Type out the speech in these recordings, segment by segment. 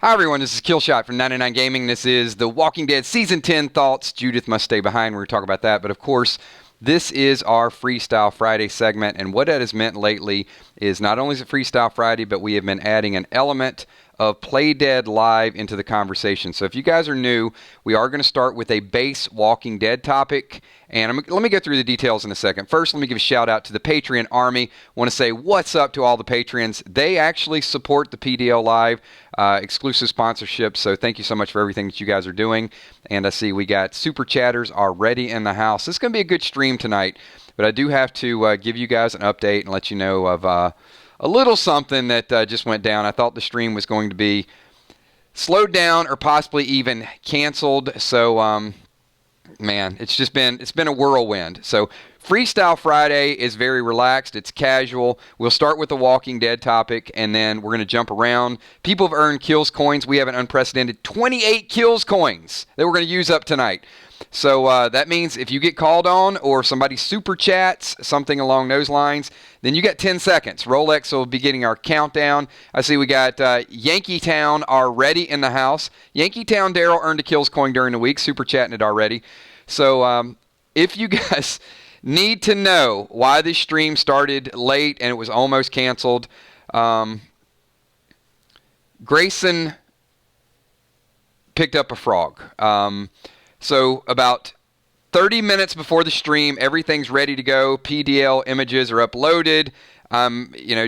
Hi everyone, this is Killshot from 99 Gaming. This is The Walking Dead Season 10 Thoughts. Judith must stay behind. We're going to talk about that. But of course, this is our Freestyle Friday segment. And what that has meant lately is not only is it Freestyle Friday, but we have been adding an element of Play Dead Live into the conversation. So if you guys are new, we are going to start with a base Walking Dead topic. And let me go through the details in a second. First, let me give a shout out to the Patreon Army. Want to say what's up to all the Patreons. They actually support the PDL Live exclusive sponsorships. So thank you so much for everything that you guys are doing. And I see we got Super Chatters already in the house. This is going to be a good stream tonight. But I do have to give you guys an update and let you know of a little something that just went down. I thought the stream was going to be slowed down or possibly even canceled. So, man, it's been a whirlwind. So Freestyle Friday is very relaxed. It's casual. We'll start with the Walking Dead topic, and then we're going to jump around. People have earned kills coins. We have an unprecedented 28 kills coins that we're going to use up tonight. So that means if you get called on or somebody super chats, something along those lines, then you got 10 seconds. Rolex will be getting our countdown. I see we got Yankeetown already in the house. Yankeetown Daryl earned a kills coin during the week. Super chatting it already. So if you guys need to know why this stream started late and it was almost canceled, Grayson picked up a frog. So about 30 minutes before the stream, everything's ready to go. PDL images are uploaded.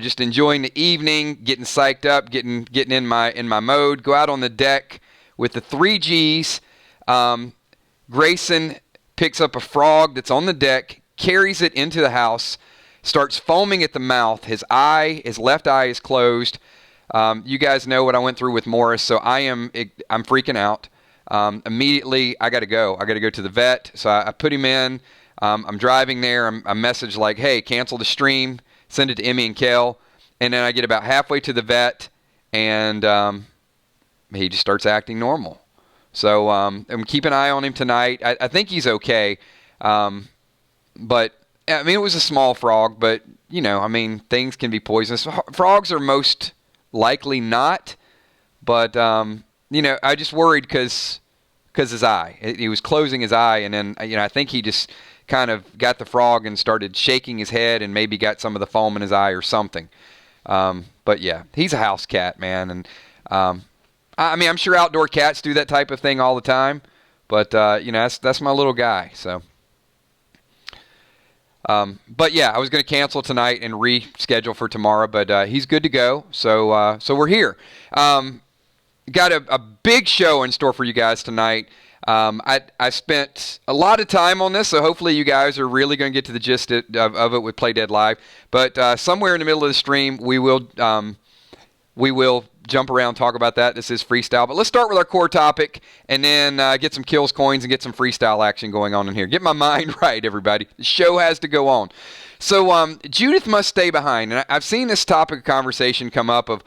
Just enjoying the evening, getting psyched up, getting in my mode. Go out on the deck with the 3Gs. Grayson picks up a frog that's on the deck, carries it into the house, starts foaming at the mouth. His left eye is closed. You guys know what I went through with Morris, so I'm freaking out. Immediately, I got to go. I got to go to the vet. So I put him in. I'm driving there. I message like, hey, cancel the stream. Send it to Emmy and Kel. And then I get about halfway to the vet, and he just starts acting normal. So I'm keep an eye on him tonight. I think he's okay. But, I mean, it was a small frog, but, things can be poisonous. Frogs are most likely not, but... I just worried because his eye. He was closing his eye, and then, I think he just kind of got the frog and started shaking his head and maybe got some of the foam in his eye or something. But, yeah, he's a house cat, man. And, I'm sure outdoor cats do that type of thing all the time. But, that's my little guy, so... But yeah, I was going to cancel tonight and reschedule for tomorrow, but he's good to go. So we're here. Got a big show in store for you guys tonight. I spent a lot of time on this, so hopefully you guys are really going to get to the gist of it with Play Dead Live. But somewhere in the middle of the stream, we will jump around and talk about that. This is Freestyle. But let's start with our core topic and then get some kills coins and get some freestyle action going on in here. Get my mind right, everybody. The show has to go on. So Judith must stay behind. And I've seen this topic of conversation come up of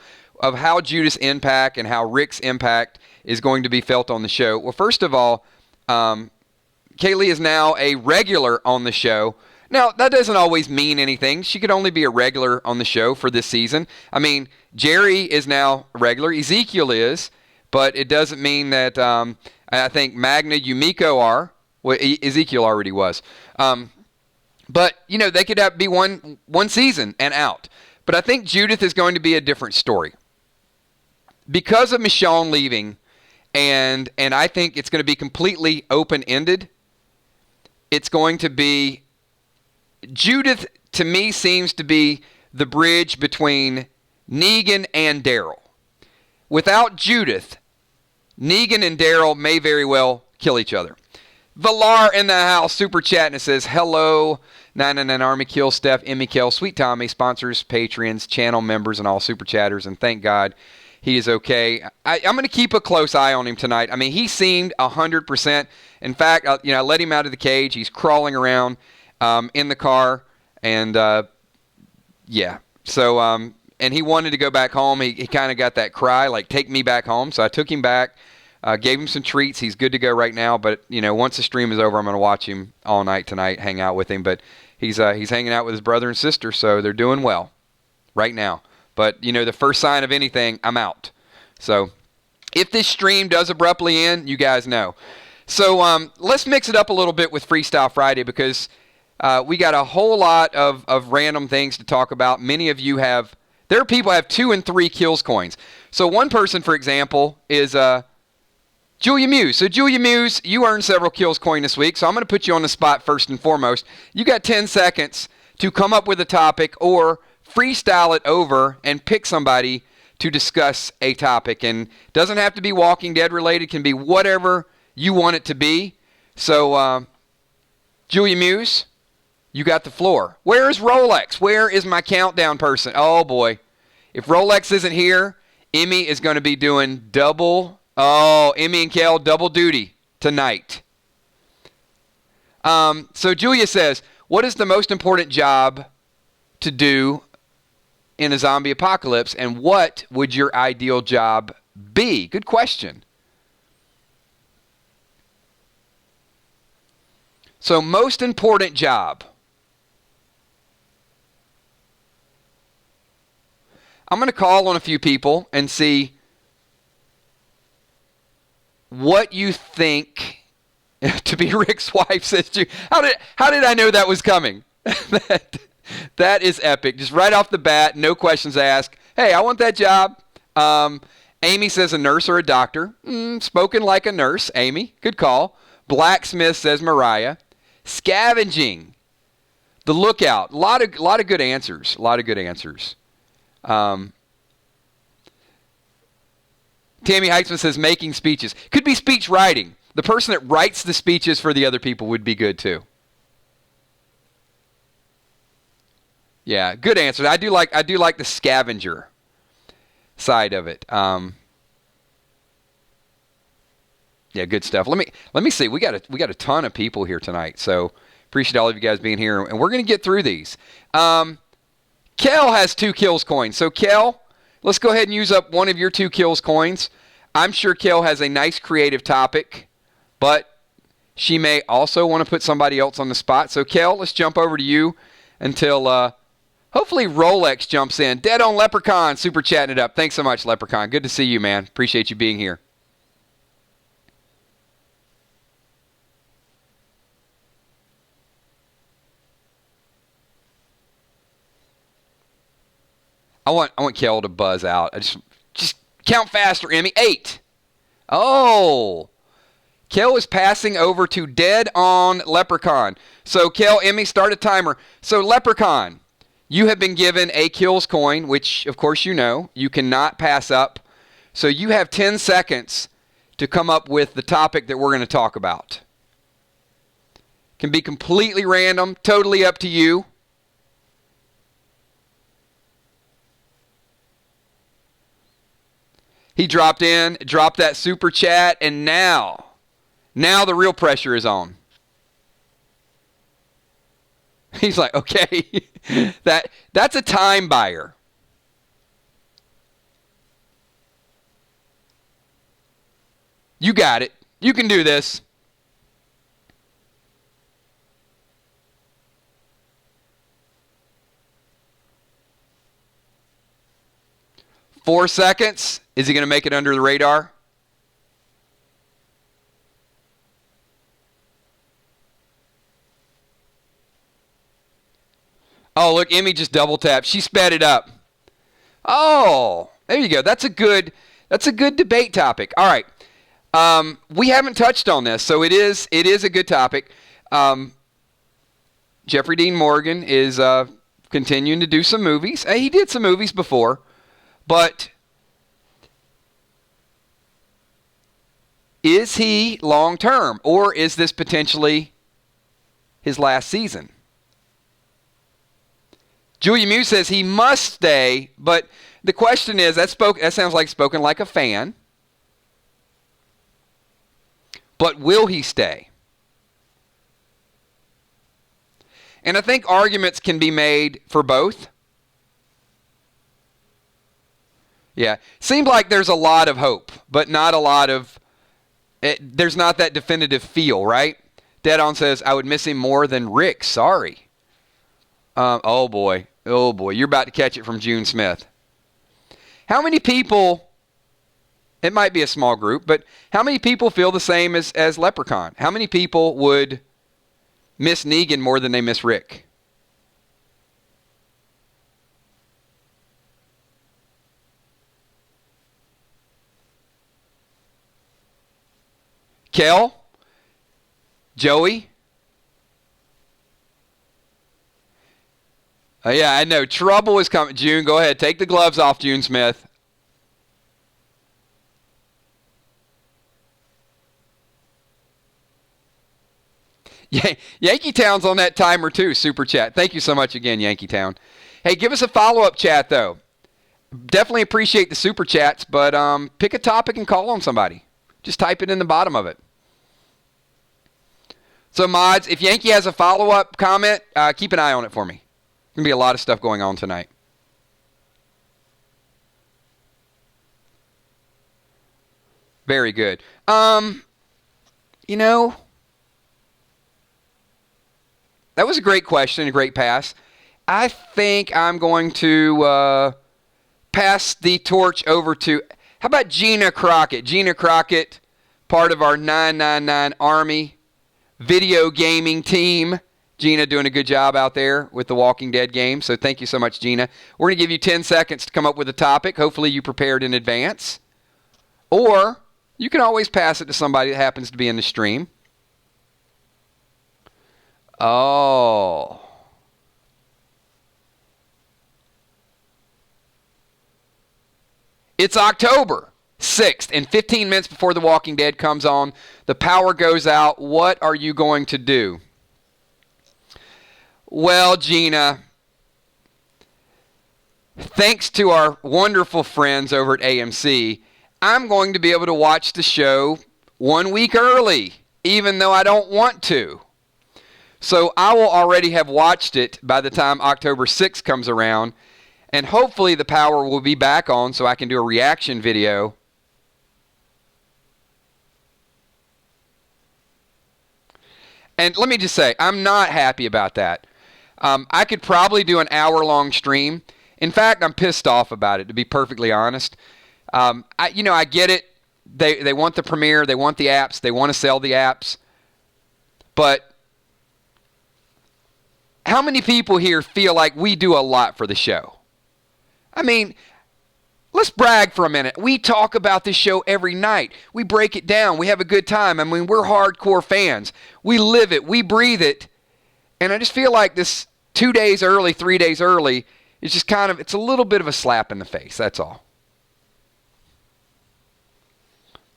how Judith's impact and how Rick's impact is going to be felt on the show. Well, first of all, Kaylee is now a regular on the show. Now, that doesn't always mean anything. She could only be a regular on the show for this season. I mean, Jerry is now a regular. Ezekiel is. But it doesn't mean that I think Magna, Yumiko are. Well, Ezekiel already was. But, they could be one season and out. But I think Judith is going to be a different story. Because of Michonne leaving, and I think it's going to be completely open-ended, it's going to be... Judith, to me, seems to be the bridge between Negan and Daryl. Without Judith, Negan and Daryl may very well kill each other. Valar in the house, super chatting, it says, hello, 99 Army, Kill, Steph, Emmy, Kel, Sweet Tommy, sponsors, patrons, channel members, and all super chatters, and thank God he is okay. I'm going to keep a close eye on him tonight. I mean, he seemed 100%. In fact, I let him out of the cage. He's crawling around in the car, and yeah. So, and he wanted to go back home. He kind of got that cry, like, take me back home. So I took him back, gave him some treats. He's good to go right now. But, once the stream is over, I'm going to watch him all night tonight, hang out with him. But he's hanging out with his brother and sister, so they're doing well right now. But, the first sign of anything, I'm out. So, If this stream does abruptly end, you guys know. So let's mix it up a little bit with Freestyle Friday because we got a whole lot of random things to talk about. Many of you have, there are people who have 2 and 3 kills coins. So one person, for example, is Julia Muse. So Julia Muse, you earned several kills coin this week, so I'm going to put you on the spot first and foremost. You got 10 seconds to come up with a topic or freestyle it over and pick somebody to discuss a topic. And it doesn't have to be Walking Dead related. It can be whatever you want it to be. So Julia Muse, you got the floor. Where is Rolex? Where is my countdown person? Oh, boy. If Rolex isn't here, Emmy is going to be doing Emmy and Kel, double duty tonight. So Julia says, what is the most important job to do in a zombie apocalypse, and what would your ideal job be? Good question. So most important job. I'm going to call on a few people and see what you think. To be Rick's wife, says you. How did I know that was coming? That is epic. Just right off the bat, no questions asked. Hey, I want that job. Amy says a nurse or a doctor. Spoken like a nurse, Amy. Good call. Blacksmith says Mariah. Scavenging. The lookout. A lot of good answers. Tammy Heitzman says making speeches. Could be speech writing. The person that writes the speeches for the other people would be good too. Yeah, good answer. I do like the scavenger side of it. Yeah, good stuff. Let me see. We got a ton of people here tonight, so appreciate all of you guys being here, and we're gonna get through these. Kel has 2 kills coins, so Kel, let's go ahead and use up one of your 2 kills coins. I'm sure Kel has a nice creative topic, but she may also want to put somebody else on the spot. So Kel, let's jump over to you until hopefully Rolex jumps in. Dead on Leprechaun, super chatting it up. Thanks so much, Leprechaun. Good to see you, man. Appreciate you being here. I want Kel to buzz out. I just count faster, Emmy. 8. Oh. Kel is passing over to Dead on Leprechaun. So Kel, Emmy, start a timer. So Leprechaun, you have been given a kills coin, which of course you know you cannot pass up. So you have 10 seconds to come up with the topic that we're going to talk about. Can be completely random, totally up to you. He dropped that super chat, and now the real pressure is on. He's like, okay, that's a time buyer. You got it. You can do this. Four seconds. Is he going to make it under the radar? Oh, look, Emmy just double tapped. She sped it up. Oh, there you go. That's a good debate topic. All right. We haven't touched on this, so it is a good topic. Jeffrey Dean Morgan is continuing to do some movies. He did some movies before, but is he long-term, or is this potentially his last season? Julia Muse says he must stay, but the question is, that sounds like spoken like a fan. But will he stay? And I think arguments can be made for both. Yeah. Seems like there's a lot of hope, but not a lot of... there's not that definitive feel, right? Dead On says, I would miss him more than Rick. Sorry. Oh, boy. Oh, boy. You're about to catch it from June Smith. How many people It might be a small group, but how many people feel the same as Leprechaun? How many people would miss Negan more than they miss Rick? Kel? Joey? Yeah, I know. Trouble is coming. June, go ahead. Take the gloves off, June Smith. Yeah, Yankee Town's on that timer too, Super Chat. Thank you so much again, Yankee Town. Hey, give us a follow-up chat, though. Definitely appreciate the Super Chats, but pick a topic and call on somebody. Just type it in the bottom of it. So, mods, if Yankee has a follow-up comment, keep an eye on it for me. There's going to be a lot of stuff going on tonight. Very good. You know, that was a great question, a great pass. I think I'm going to pass the torch over to, how about Gina Crockett? Gina Crockett, part of our 999 Army video gaming team. Gina doing a good job out there with the Walking Dead game, so thank you so much, Gina. We're going to give you 10 seconds to come up with a topic. Hopefully you prepared in advance. Or you can always pass it to somebody that happens to be in the stream. Oh. It's October 6th, and 15 minutes before The Walking Dead comes on, the power goes out. What are you going to do? Well, Gina, thanks to our wonderful friends over at AMC, I'm going to be able to watch the show 1 week early, even though I don't want to. So I will already have watched it by the time October 6th comes around, and hopefully the power will be back on so I can do a reaction video. And let me just say, I'm not happy about that. I could probably do an hour-long stream. In fact, I'm pissed off about it, to be perfectly honest. I get it. They want the premiere. They want the apps. They want to sell the apps. But how many people here feel like we do a lot for the show? I mean, let's brag for a minute. We talk about this show every night. We break it down. We have a good time. I mean, we're hardcore fans. We live it. We breathe it. And I just feel like this 2 days early, 3 days early is just kind of, it's a little bit of a slap in the face. That's all.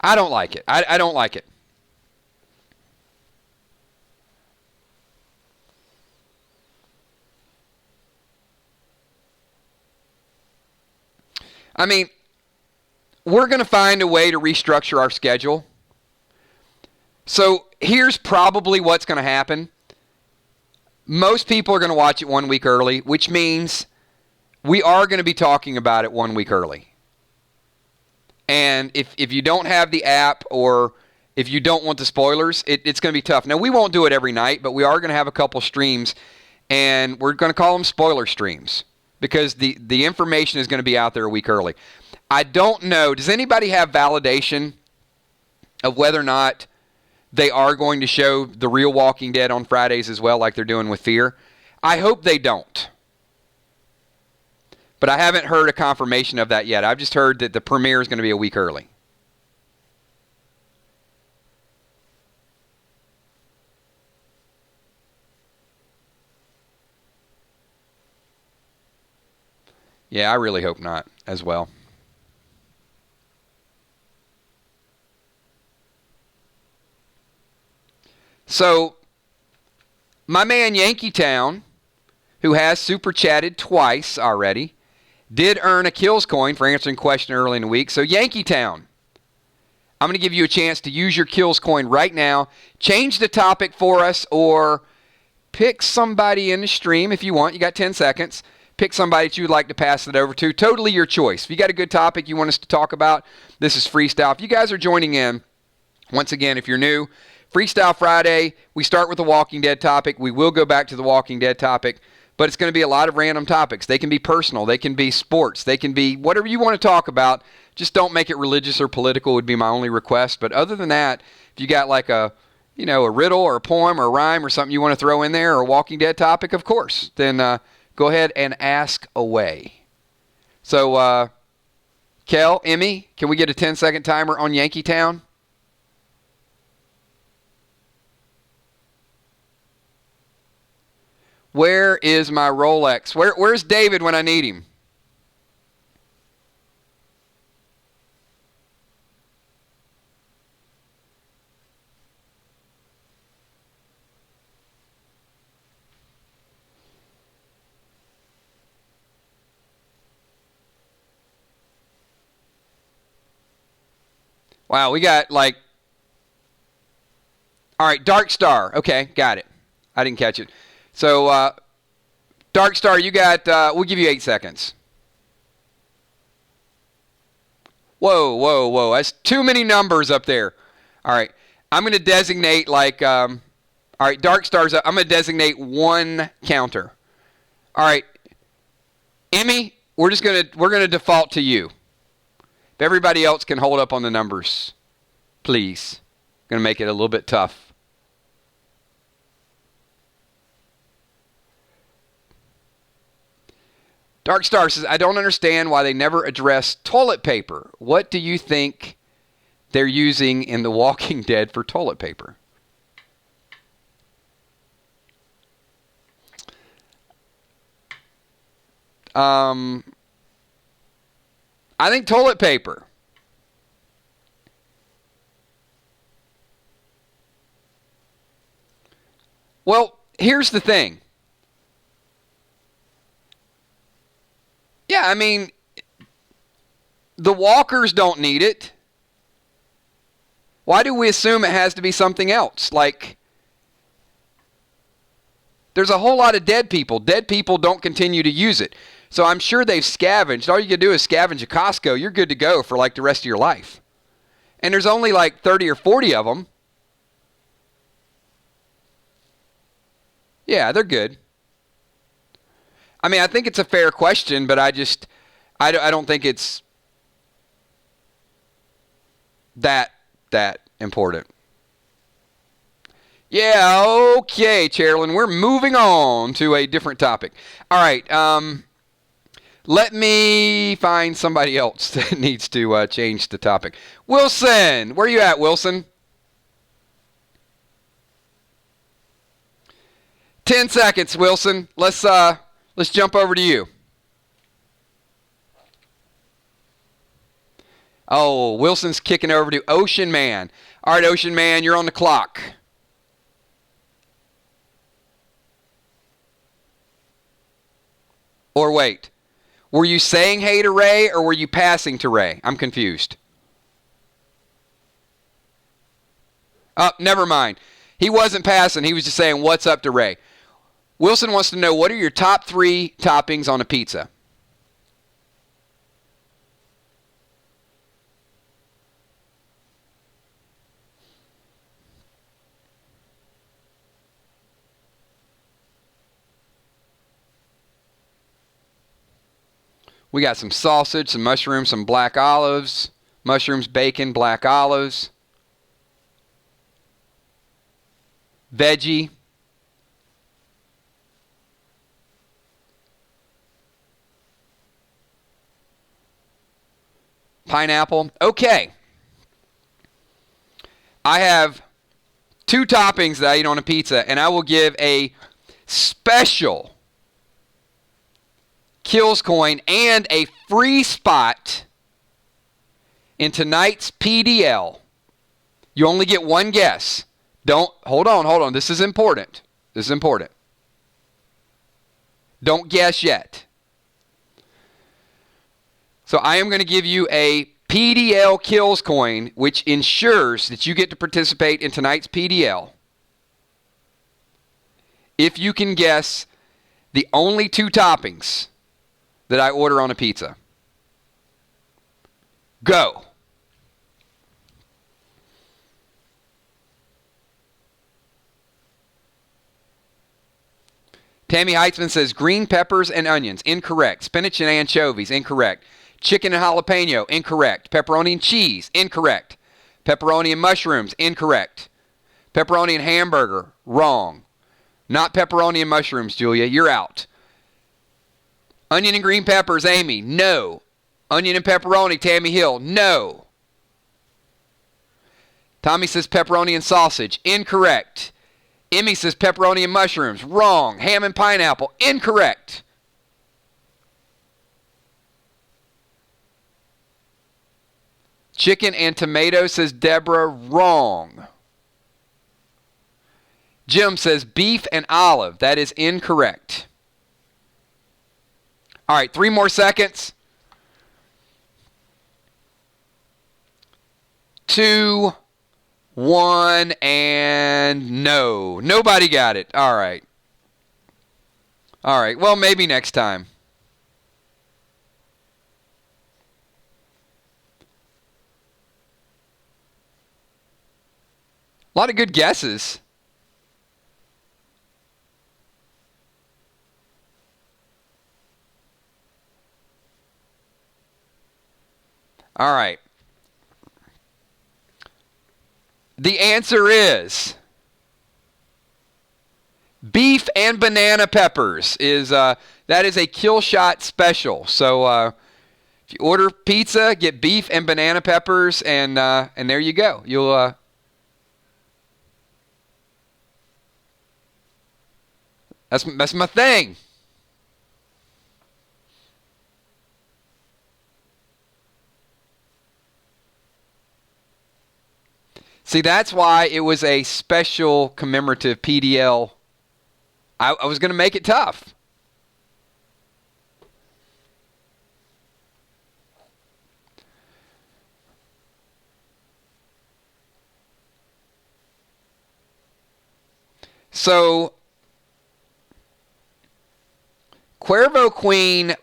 I don't like it. I don't like it. I mean, we're going to find a way to restructure our schedule. So here's probably what's going to happen. Most people are going to watch it 1 week early, which means we are going to be talking about it 1 week early. And if you don't have the app or if you don't want the spoilers, it's going to be tough. Now, we won't do it every night, but we are going to have a couple streams, and we're going to call them spoiler streams because the information is going to be out there a week early. I don't know. Does anybody have validation of whether or not they are going to show the real Walking Dead on Fridays as well, like they're doing with Fear? I hope they don't. But I haven't heard a confirmation of that yet. I've just heard that the premiere is going to be a week early. Yeah, I really hope not as well. So, my man Yankee Town, who has super chatted twice already, did earn a kills coin for answering a question early in the week. So, Yankee Town, I'm going to give you a chance to use your kills coin right now. Change the topic for us or pick somebody in the stream if you want. You got 10 seconds. Pick somebody that you would like to pass it over to. Totally your choice. If you got a good topic you want us to talk about, this is Freestyle. If you guys are joining in, once again, if you're new, Freestyle Friday, we start with the Walking Dead topic. We will go back to the Walking Dead topic. but it's going to be a lot of random topics. They can be personal. They can be sports. They can be whatever you want to talk about. Just don't make it religious or political would be my only request. But other than that, if you got like a riddle or a poem or a rhyme or something you want to throw in there or a Walking Dead topic, of course, then go ahead and ask away. So, Kel, Emmy, can we get a 10-second timer on Yankee Town? Where is my Rolex? Where's David when I need him? Wow, we got all right, Dark Star. Okay, got it. I didn't catch it. So, Dark Star, you got, we'll give you 8 seconds. Whoa. That's too many numbers up there. All right, I'm going to designate all right, Dark Star's up. I'm going to designate one counter. All right, Emmy, we're going to default to you. If everybody else can hold up on the numbers, please. I'm going to make it a little bit tough. Dark Star says, I don't understand why they never address toilet paper. What do you think they're using in The Walking Dead for toilet paper? I think toilet paper. Well, here's the thing. Yeah, I mean, the walkers don't need it. Why do we assume it has to be something else? Like, there's a whole lot of dead people. Dead people don't continue to use it. So I'm sure they've scavenged. All you can do is scavenge a Costco. You're good to go for like the rest of your life. And there's only like 30 or 40 of them. Yeah, they're good. I mean, I think it's a fair question, but I don't think it's that important. Yeah, okay, Chairlin. We're moving on to a different topic. All right, let me find somebody else that needs to change the topic. Wilson, where are you at, Wilson? 10 seconds, Wilson. Let's jump over to you. Oh, Wilson's kicking over to Ocean Man. All right, Ocean Man, you're on the clock. Or wait, were you saying hey to Ray or were you passing to Ray? I'm confused. Oh, never mind. He wasn't passing. He was just saying what's up to Ray. Wilson wants to know, what are your top 3 toppings on a pizza? We got some sausage, some mushrooms, some black olives, mushrooms, bacon, black olives, veggie, pineapple. Okay. I have 2 toppings that I eat on a pizza, and I will give a special Kills coin and a free spot in tonight's PDL. You only get one guess. Hold on. This is important. Don't guess yet. So I am going to give you a PDL Kills coin, which ensures that you get to participate in tonight's PDL. If you can guess the only 2 toppings that I order on a pizza. Go. Tammy Heitzman says green peppers and onions. Incorrect. Spinach and anchovies. Incorrect. Chicken and jalapeno. Incorrect. Pepperoni and cheese. Incorrect. Pepperoni and mushrooms. Incorrect. Pepperoni and hamburger. Wrong. Not pepperoni and mushrooms, Julia. You're out. Onion and green peppers, Amy. No. Onion and pepperoni, Tammy Hill. No. Tommy says pepperoni and sausage. Incorrect. Emmy says pepperoni and mushrooms. Wrong. Ham and pineapple. Incorrect. Chicken and tomato, says Deborah. Wrong. Jim says beef and olive. That is incorrect. All right, 3 more seconds. 2, 1, and no. Nobody got it. All right. All right, well, maybe next time. A lot of good guesses. All right. The answer is beef and banana peppers. That is a kill shot special. So if you order pizza, get beef and banana peppers, and there you go. You'll that's my thing. See, that's why it was a special commemorative PDL. I was going to make it tough. So, Cuervo Queen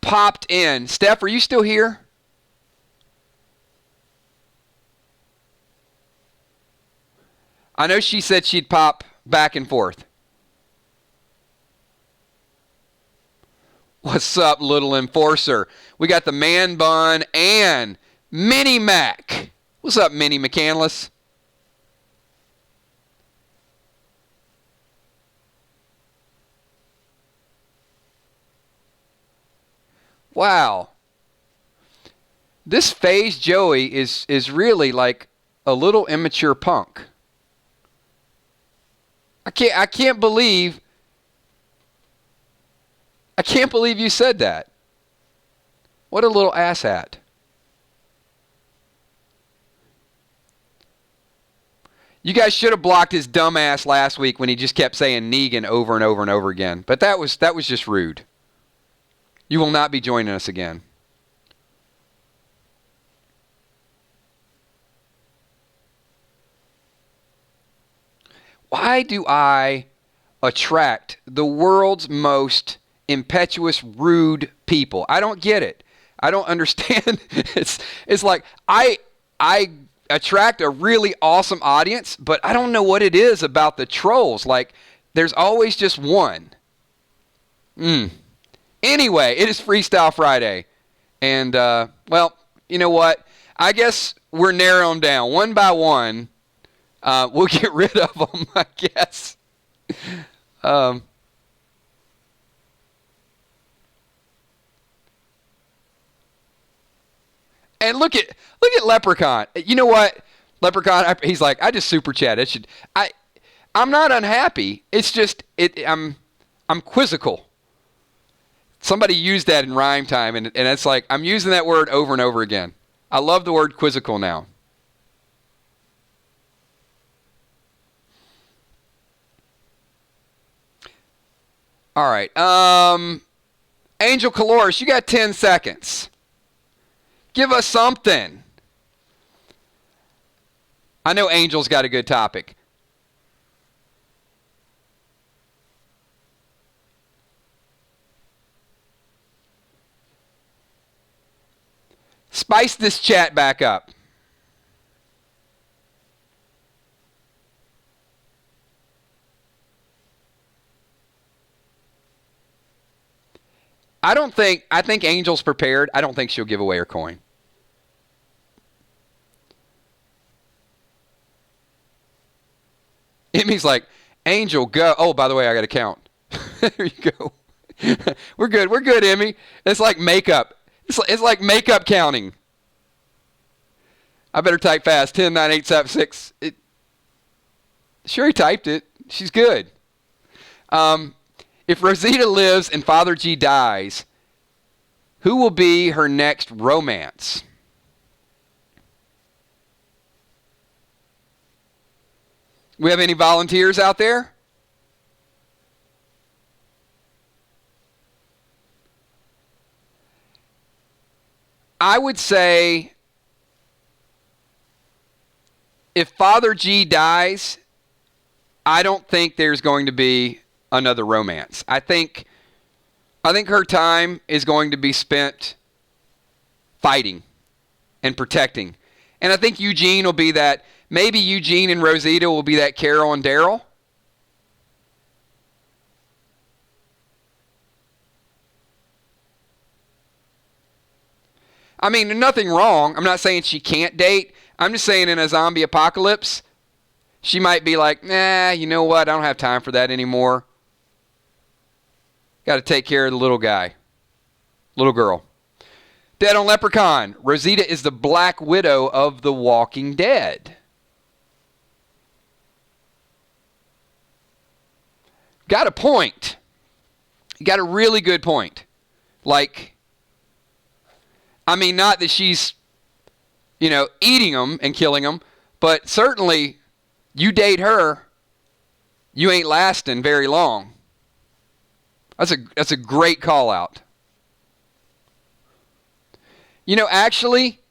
popped in. Steph, are you still here? I know she said she'd pop back and forth. What's up, little enforcer? We got the man bun and Mini Mac. What's up, Mini McCandless? Wow. This phase Joey is really like a little immature punk. I can't believe you said that. What a little asshat. You guys should have blocked his dumb ass last week when he just kept saying Negan over and over and over again. But that was just rude. You will not be joining us again. Why do I attract the world's most impetuous, rude people? I don't get it. I don't understand. It's like I attract a really awesome audience, but I don't know what it is about the trolls. Like, there's always just one. Anyway, it is Freestyle Friday. And, well, you know what? I guess we're narrowing down one by one. We'll get rid of them, I guess. And look at Leprechaun. You know what? Leprechaun, he's like, I just super chat. I'm not unhappy. It's just I'm quizzical. Somebody used that in rhyme time, and it's like I'm using that word over and over again. I love the word quizzical now. All right. Angel Caloris, you got 10 seconds. Give us something. I know Angel's got a good topic. Spice this chat back up. I think Angel's prepared. I don't think she'll give away her coin. Emmy's like, Angel, go. Oh, by the way, I got to count. There you go. We're good. We're good, Emmy. It's like makeup. It's like makeup counting. I better type fast. 10, 9, 8, 7, 6. Sure, he typed it. She's good. If Rosita lives and Father G dies, who will be her next romance? We have any volunteers out there? I would say if Father G dies, I don't think there's going to be another romance. I think her time is going to be spent fighting and protecting. And I think Eugene will be that. Maybe Eugene and Rosita will be that Carol and Daryl. I mean, there's nothing wrong. I'm not saying she can't date. I'm just saying in a zombie apocalypse, she might be like, nah, you know what? I don't have time for that anymore. Got to take care of the little guy. Little girl. Dead on Leprechaun. Rosita is the Black Widow of The Walking Dead. Got a point. Got a really good point. Like, I mean, not that she's, eating them and killing them, but certainly you date her, you ain't lasting very long. That's a great call out. Actually,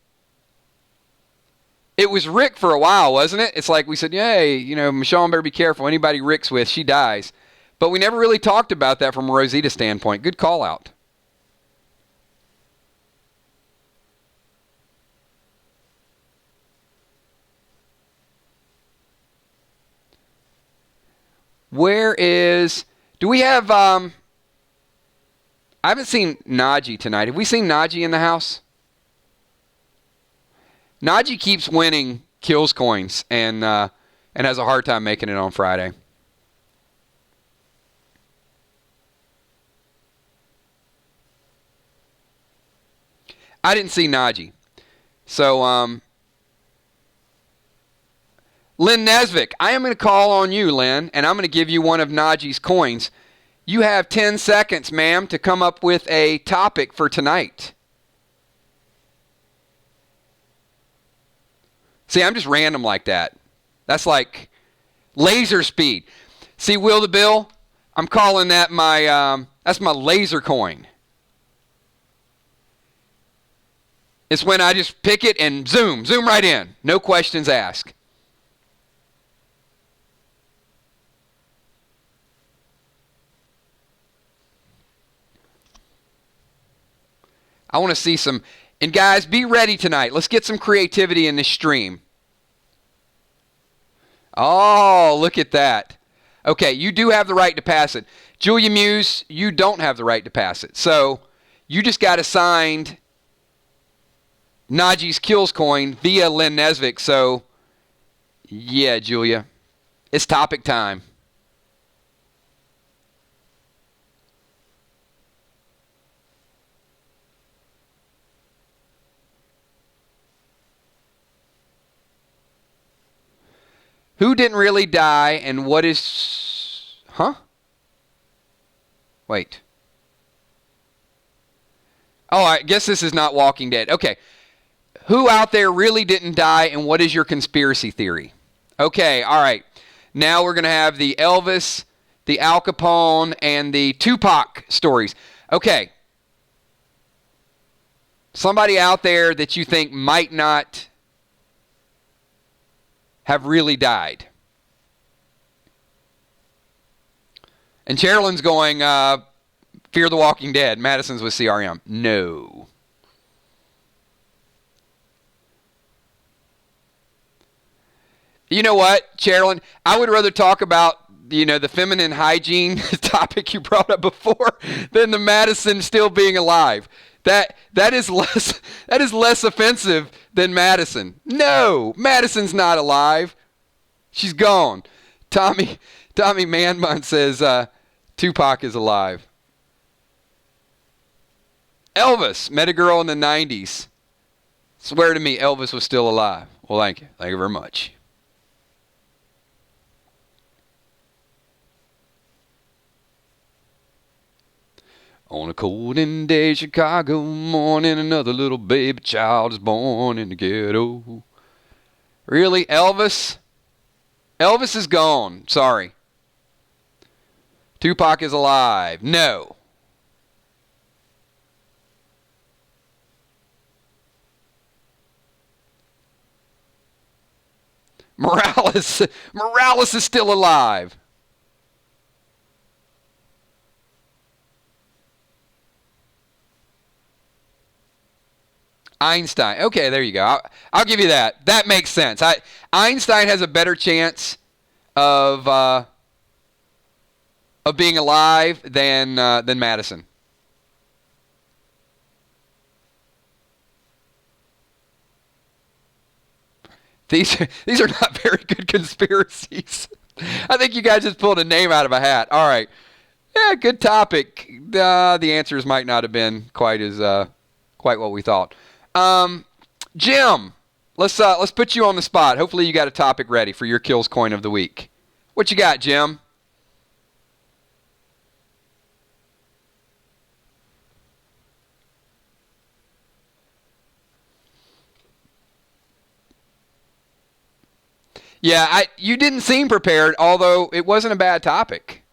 it was Rick for a while, wasn't it? It's like we said, hey, Michonne better be careful. Anybody Rick's with, she dies. But we never really talked about that from a Rosita standpoint. Good call out. Do we have, I haven't seen Najee tonight. Have we seen Najee in the house? Najee keeps winning kills coins and has a hard time making it on Friday. I didn't see Najee. So, Lynn Nesvik, I am going to call on you, Lynn, and I'm going to give you one of Najee's coins. You have 10 seconds, ma'am, to come up with a topic for tonight. See, I'm just random like that. That's like laser speed. See, Will the Bill, I'm calling that that's my laser coin. It's when I just pick it and zoom right in. No questions asked. I want to see some. And guys, be ready tonight. Let's get some creativity in this stream. Oh, look at that. Okay, you do have the right to pass it. Julia Muse, you don't have the right to pass it. So you just got assigned Najee's Kills coin via Lynn Nesvik. So, yeah, Julia, it's topic time. Who didn't really die and what is... Huh? Wait. Oh, I guess this is not Walking Dead. Okay. Who out there really didn't die and what is your conspiracy theory? Okay, all right. Now we're going to have the Elvis, the Al Capone, and the Tupac stories. Okay. Somebody out there that you think might not have really died. And Sherilyn's going, Fear the Walking Dead. Madison's with CRM. No. You know what, Sherilyn? I would rather talk about the feminine hygiene topic you brought up before than the Madison still being alive. That is less offensive than Madison. No, Madison's not alive. She's gone. Tommy Manbun says Tupac is alive. Elvis met a girl in the 90s. Swear to me, Elvis was still alive. Well, thank you. Thank you very much. On a cold and day Chicago morning, another little baby child is born in the ghetto. Really, Elvis? Elvis is gone. Sorry. Tupac is alive. No. Morales is still alive. Einstein. Okay, there you go. I'll give you that. That makes sense. Einstein has a better chance of being alive than Madison. These are not very good conspiracies. I think you guys just pulled a name out of a hat. All right. Yeah, good topic. The answers might not have been quite what we thought. Jim, let's put you on the spot. Hopefully you got a topic ready for your Kills Coin of the week. What you got, Jim? Yeah, you didn't seem prepared, although it wasn't a bad topic.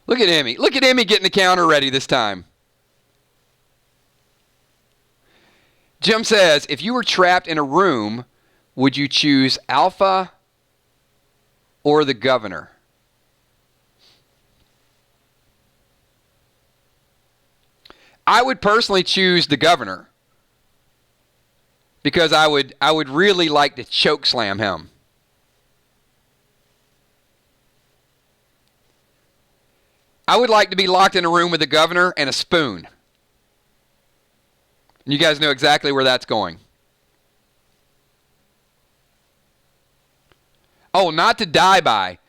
Look at Emmy. Look at Emmy getting the counter ready this time. Jim says, if you were trapped in a room, would you choose Alpha or the governor? I would personally choose the governor because I would really like to choke slam him. I would like to be locked in a room with the governor and a spoon. You guys know exactly where that's going. Oh, not to die by.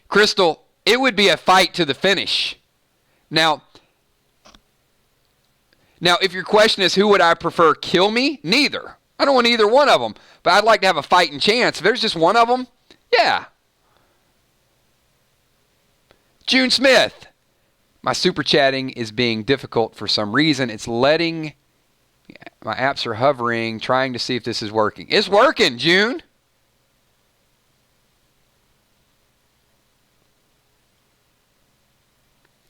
Crystal, it would be a fight to the finish. Now, if your question is who would I prefer kill me, neither. I don't want either one of them. But I'd like to have a fighting chance. If there's just one of them, yeah. June Smith. My super chatting is being difficult for some reason. It's letting... My apps are hovering, trying to see if this is working. It's working, June.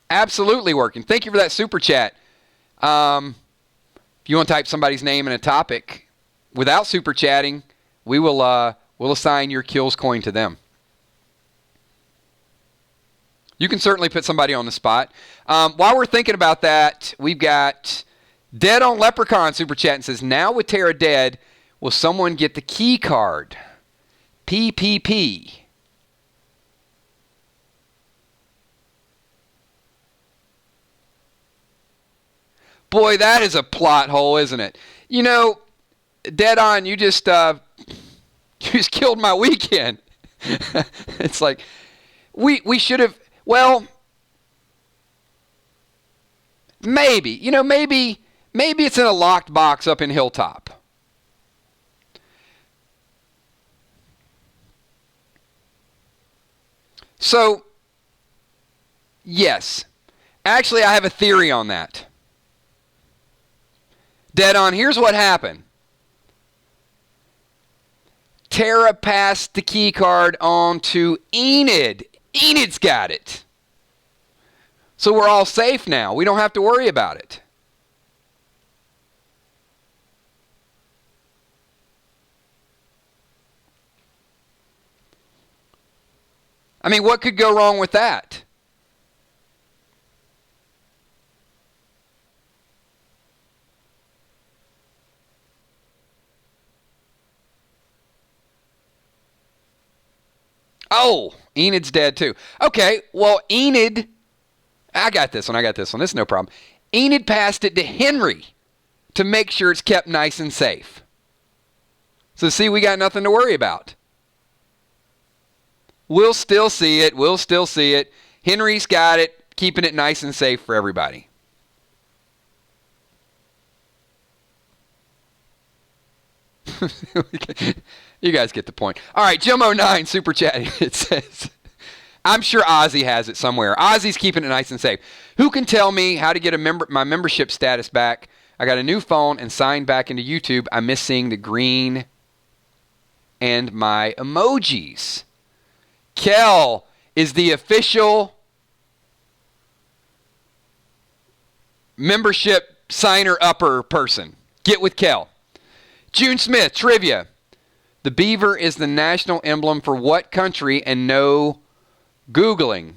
Absolutely working. Thank you for that super chat. If you want to type somebody's name in a topic without super chatting, we'll assign your Kills coin to them. You can certainly put somebody on the spot. While we're thinking about that, we've got Dead on Leprechaun super chat and says, now with Tara dead, will someone get the key card? PPP. Boy, that is a plot hole, isn't it? You know, Dead on, you just killed my weekend. It's like, we should have, well, maybe. Maybe it's in a locked box up in Hilltop. So, yes. Actually, I have a theory on that. Dead on, here's what happened. Tara passed the key card on to Enid. Enid's got it. So we're all safe now. We don't have to worry about it. I mean, what could go wrong with that? Oh, Enid's dead too. Okay, well, Enid, I got this one. This is no problem. Enid passed it to Henry to make sure it's kept nice and safe. So see, we got nothing to worry about. We'll still see it. Henry's got it, keeping it nice and safe for everybody. You guys get the point. All right, Jim09 super chatting. It says, I'm sure Ozzy has it somewhere. Ozzy's keeping it nice and safe. Who can tell me how to get my membership status back? I got a new phone and signed back into YouTube. I miss seeing the green and my emojis. Kel is the official membership signer-upper person. Get with Kel. June Smith, trivia. The beaver is the national emblem for what country, and no Googling?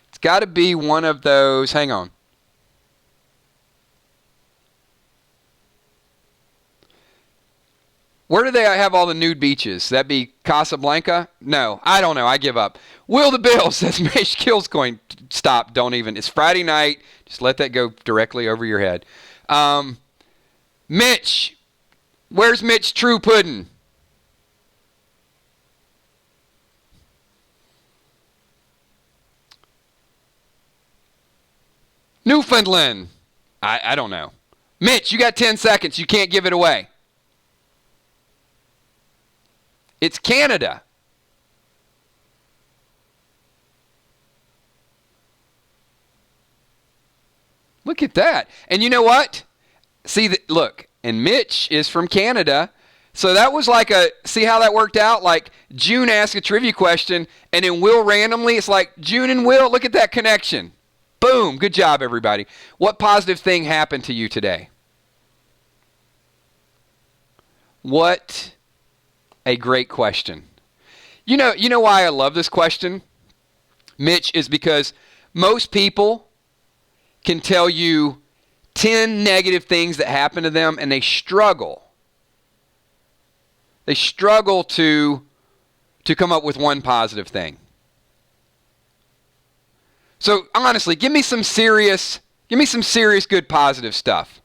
It's got to be one of those. Hang on. Where do they have all the nude beaches? That'd be Casablanca? No, I don't know. I give up. Will the Bill says Mish kills coin. Stop. Don't even. It's Friday night. Just let that go directly over your head. Mitch. Where's Mitch True Puddin'? Newfoundland. I don't know. Mitch, you got 10 seconds. You can't give it away. It's Canada. Look at that. And you know what? See, look, and Mitch is from Canada. So that was like see how that worked out? Like June asked a trivia question, and then Will randomly, it's like June and Will, look at that connection. Boom. Good job, everybody. What positive thing happened to you today? What a great question. You know why I love this question, Mitch, is because most people can tell you 10 negative things that happen to them, and they struggle. They struggle to come up with one positive thing. So honestly, give me some serious good positive stuff.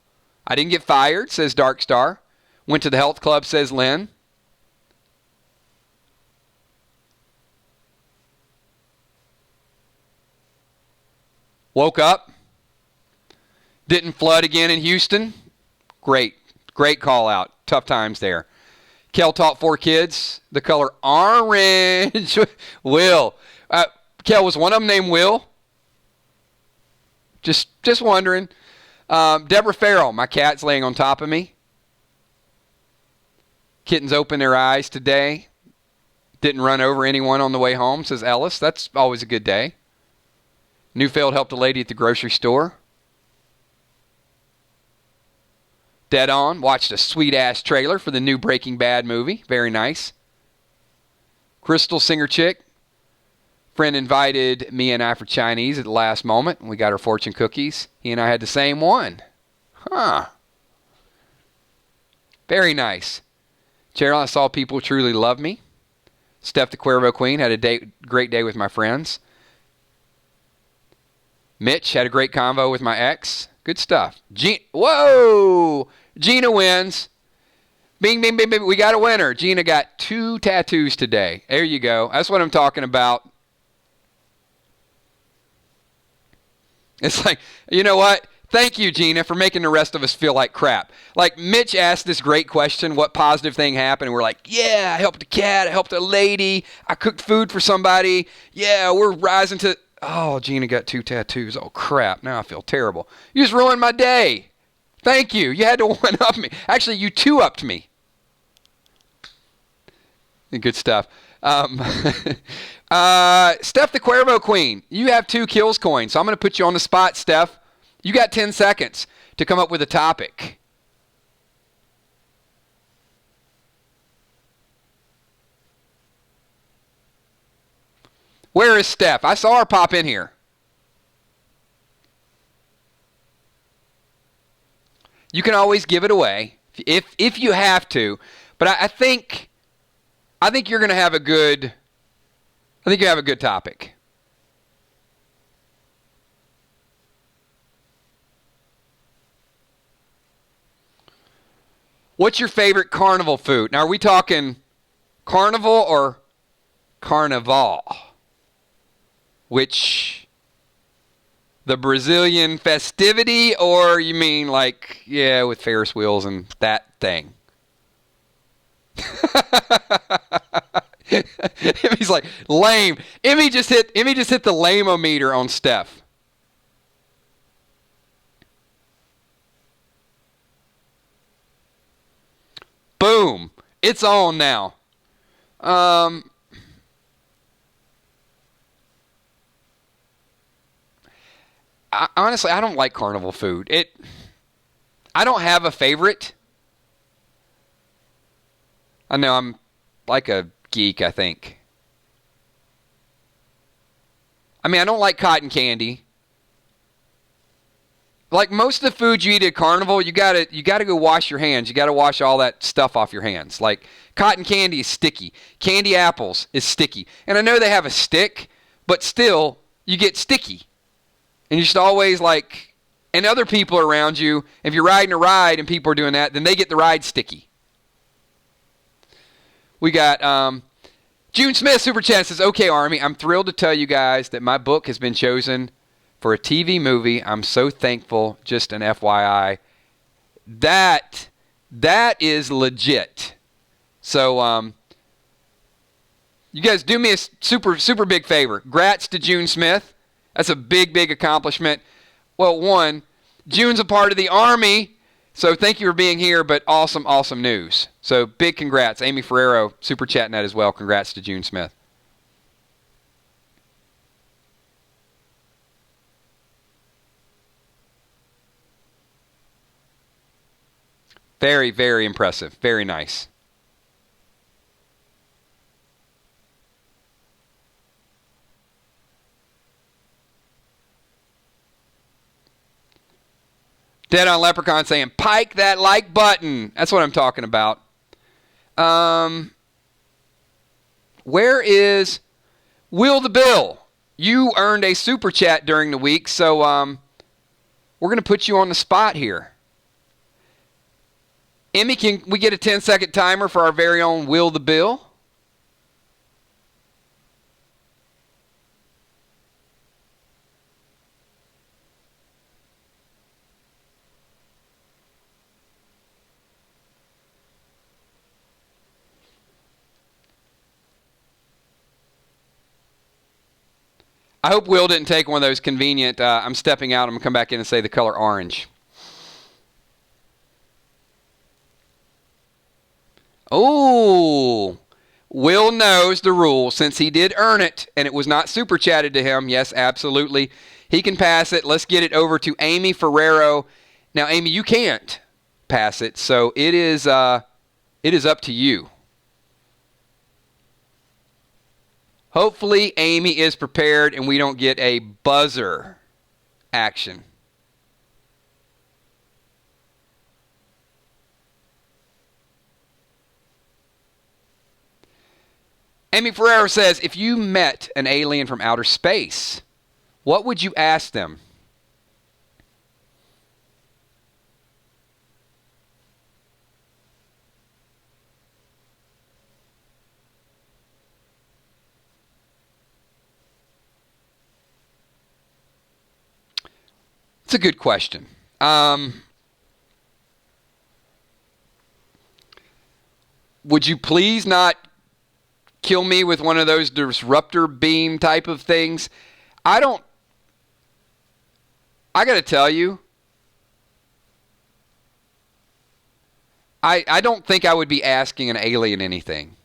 I didn't get fired, says Dark Star. Went to the health club, says Lynn. Woke up. Didn't flood again in Houston. Great call out. Tough times there. Kel taught 4 kids the color orange. Will. Kel, was one of them named Will? Just wondering. Deborah Farrell, my cat's laying on top of me. Kittens open their eyes today. Didn't run over anyone on the way home, says Ellis. That's always a good day. Newfield helped a lady at the grocery store. Dead On watched a sweet-ass trailer for the new Breaking Bad movie. Very nice. Crystal Singer Chick. Friend invited me and I for Chinese at the last moment, and we got our fortune cookies. He and I had the same one. Huh. Very nice. Cheryl, I saw people who truly love me. Steph the Cuervo Queen had a great day with my friends. Mitch had a great convo with my ex. Good stuff. Whoa! Gina wins. Bing, bing, bing, bing. We got a winner. Gina got 2 tattoos today. There you go. That's what I'm talking about. It's like, you know what? Thank you, Gina, for making the rest of us feel like crap. Like, Mitch asked this great question, what positive thing happened? And we're like, yeah, I helped a cat. I helped a lady. I cooked food for somebody. Yeah, we're rising to... Oh, Gina got 2 tattoos. Oh, crap. Now I feel terrible. You just ruined my day. Thank you. You had to one-up me. Actually, you 2-upped me. Good stuff. Steph the Cuervo Queen, you have 2 kills coins, so I'm going to put you on the spot, Steph. You got 10 seconds to come up with a topic. Where is Steph? I saw her pop in here. You can always give it away if you have to, but I think you're going to have a good. I think you have a good topic. What's your favorite carnival food? Now, are we talking carnival or carnival? Which, the Brazilian festivity, or you mean like, yeah, with Ferris wheels and that thing? Emmy's like, lame. Emmy just hit the lame-o-meter on Steph. Boom. It's on now. Honestly, I don't like carnival food. I don't have a favorite. I know I'm like a geek, I think. I mean, I don't like cotton candy. Like most of the food you eat at carnival, you gotta go wash your hands. You gotta wash all that stuff off your hands. Like cotton candy is sticky. Candy apples is sticky. And I know they have a stick, but still, you get sticky. And you should always and other people around you, if you're riding a ride and people are doing that, then they get the ride sticky. We got June Smith, Super Chat, says, okay, Army, I'm thrilled to tell you guys that my book has been chosen for a TV movie. I'm so thankful, just an FYI. That is legit. So, you guys do me a super, super big favor. Grats to June Smith. That's a big, big accomplishment. Well, one, June's a part of the Army, so thank you for being here, but awesome, awesome news. So big congrats. Amy Ferrero, super chatting that as well. Congrats to June Smith. Very, very impressive. Very nice. Dead on Leprechaun saying, pike that like button. That's what I'm talking about. Where is Will the Bill? You earned a super chat during the week, so we're going to put you on the spot here. Emmy, can we get a 10-second timer for our very own Will the Bill? I hope Will didn't take one of those convenient, I'm stepping out, I'm going to come back in and say the color orange. Oh, Will knows the rule since he did earn it and it was not super chatted to him. Yes, absolutely. He can pass it. Let's get it over to Amy Ferrero. Now, Amy, you can't pass it, so it is up to you. Hopefully, Amy is prepared and we don't get a buzzer action. Amy Ferrero says, if you met an alien from outer space, what would you ask them? It's a good question. Would you please not kill me with one of those disruptor beam type of things? I got to tell you, I don't think I would be asking an alien anything.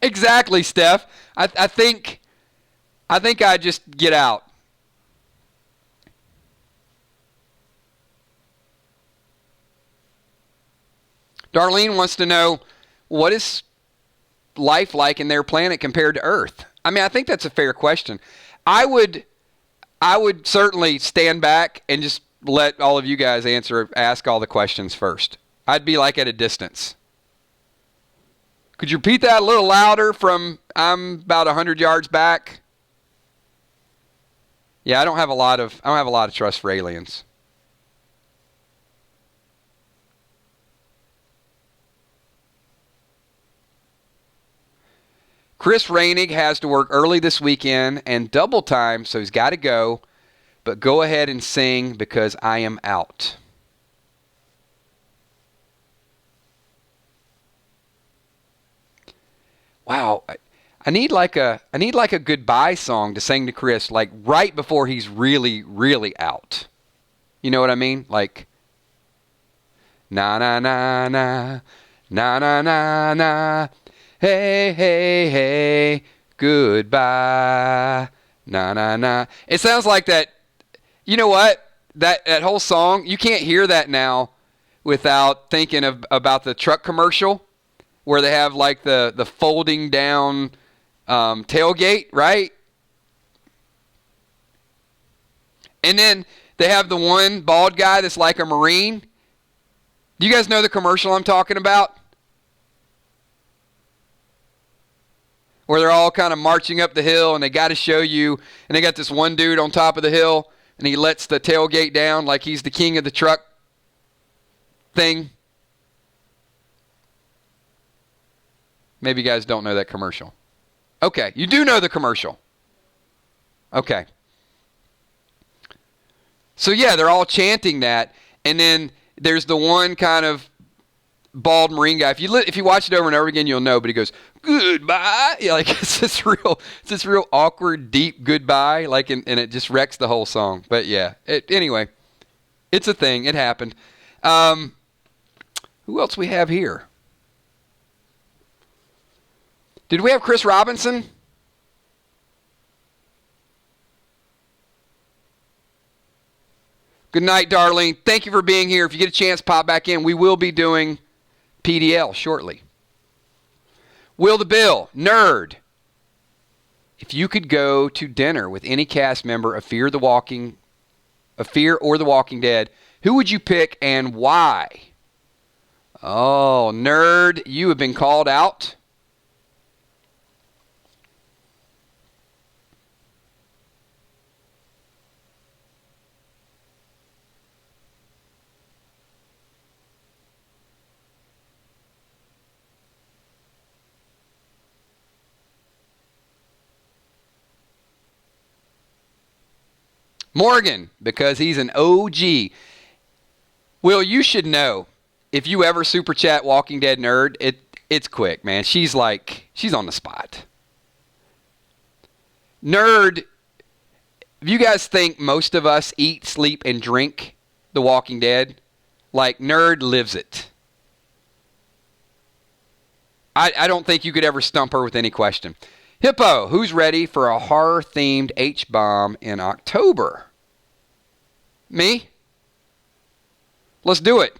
Exactly, Steph. I think I just get out. Darlene wants to know, what is life like in their planet compared to Earth? I mean, I think that's a fair question. I would certainly stand back and just let all of you guys ask all the questions first. I'd be like at a distance. Could you repeat that a little louder from I'm about 100 yards back? Yeah, I don't have a lot of trust for aliens. Chris Reinig has to work early this weekend and double time, so he's got to go. But go ahead and sing because I am out. Wow, I need like a goodbye song to sing to Chris, like right before he's really, really out. You know what I mean? Like, na na na na na na na na. Hey, hey, hey, goodbye. Na, na, na. It sounds like that. You know what? That whole song, you can't hear that now without thinking about the truck commercial where they have like the folding down tailgate, right? And then they have the one bald guy that's like a Marine. Do you guys know the commercial I'm talking about? Where they're all kind of marching up the hill and they got to show you, and they got this one dude on top of the hill and he lets the tailgate down like he's the king of the truck thing. Maybe you guys don't know that commercial. Okay, you do know the commercial. Okay. So yeah, they're all chanting that, and then there's the one kind of bald Marine guy. If you watch it over and over again, you'll know. But he goes, goodbye. Yeah, like it's this real awkward, deep goodbye. Like, and it just wrecks the whole song. But yeah. Anyway, it's a thing. It happened. Who else we have here? Did we have Chris Robinson? Good night, Darlene. Thank you for being here. If you get a chance, pop back in. We will be doing PDL shortly. Will the Bill, nerd. If you could go to dinner with any cast member of Fear or the Walking Dead, who would you pick and why? Oh, nerd, you have been called out. Morgan, because he's an OG. Will, you should know, if you ever super chat Walking Dead nerd, it's quick, man. She's on the spot. Nerd, if you guys think most of us eat, sleep, and drink The Walking Dead, like nerd lives it. I don't think you could ever stump her with any question. Hippo, who's ready for a horror-themed H-bomb in October? Me? Let's do it.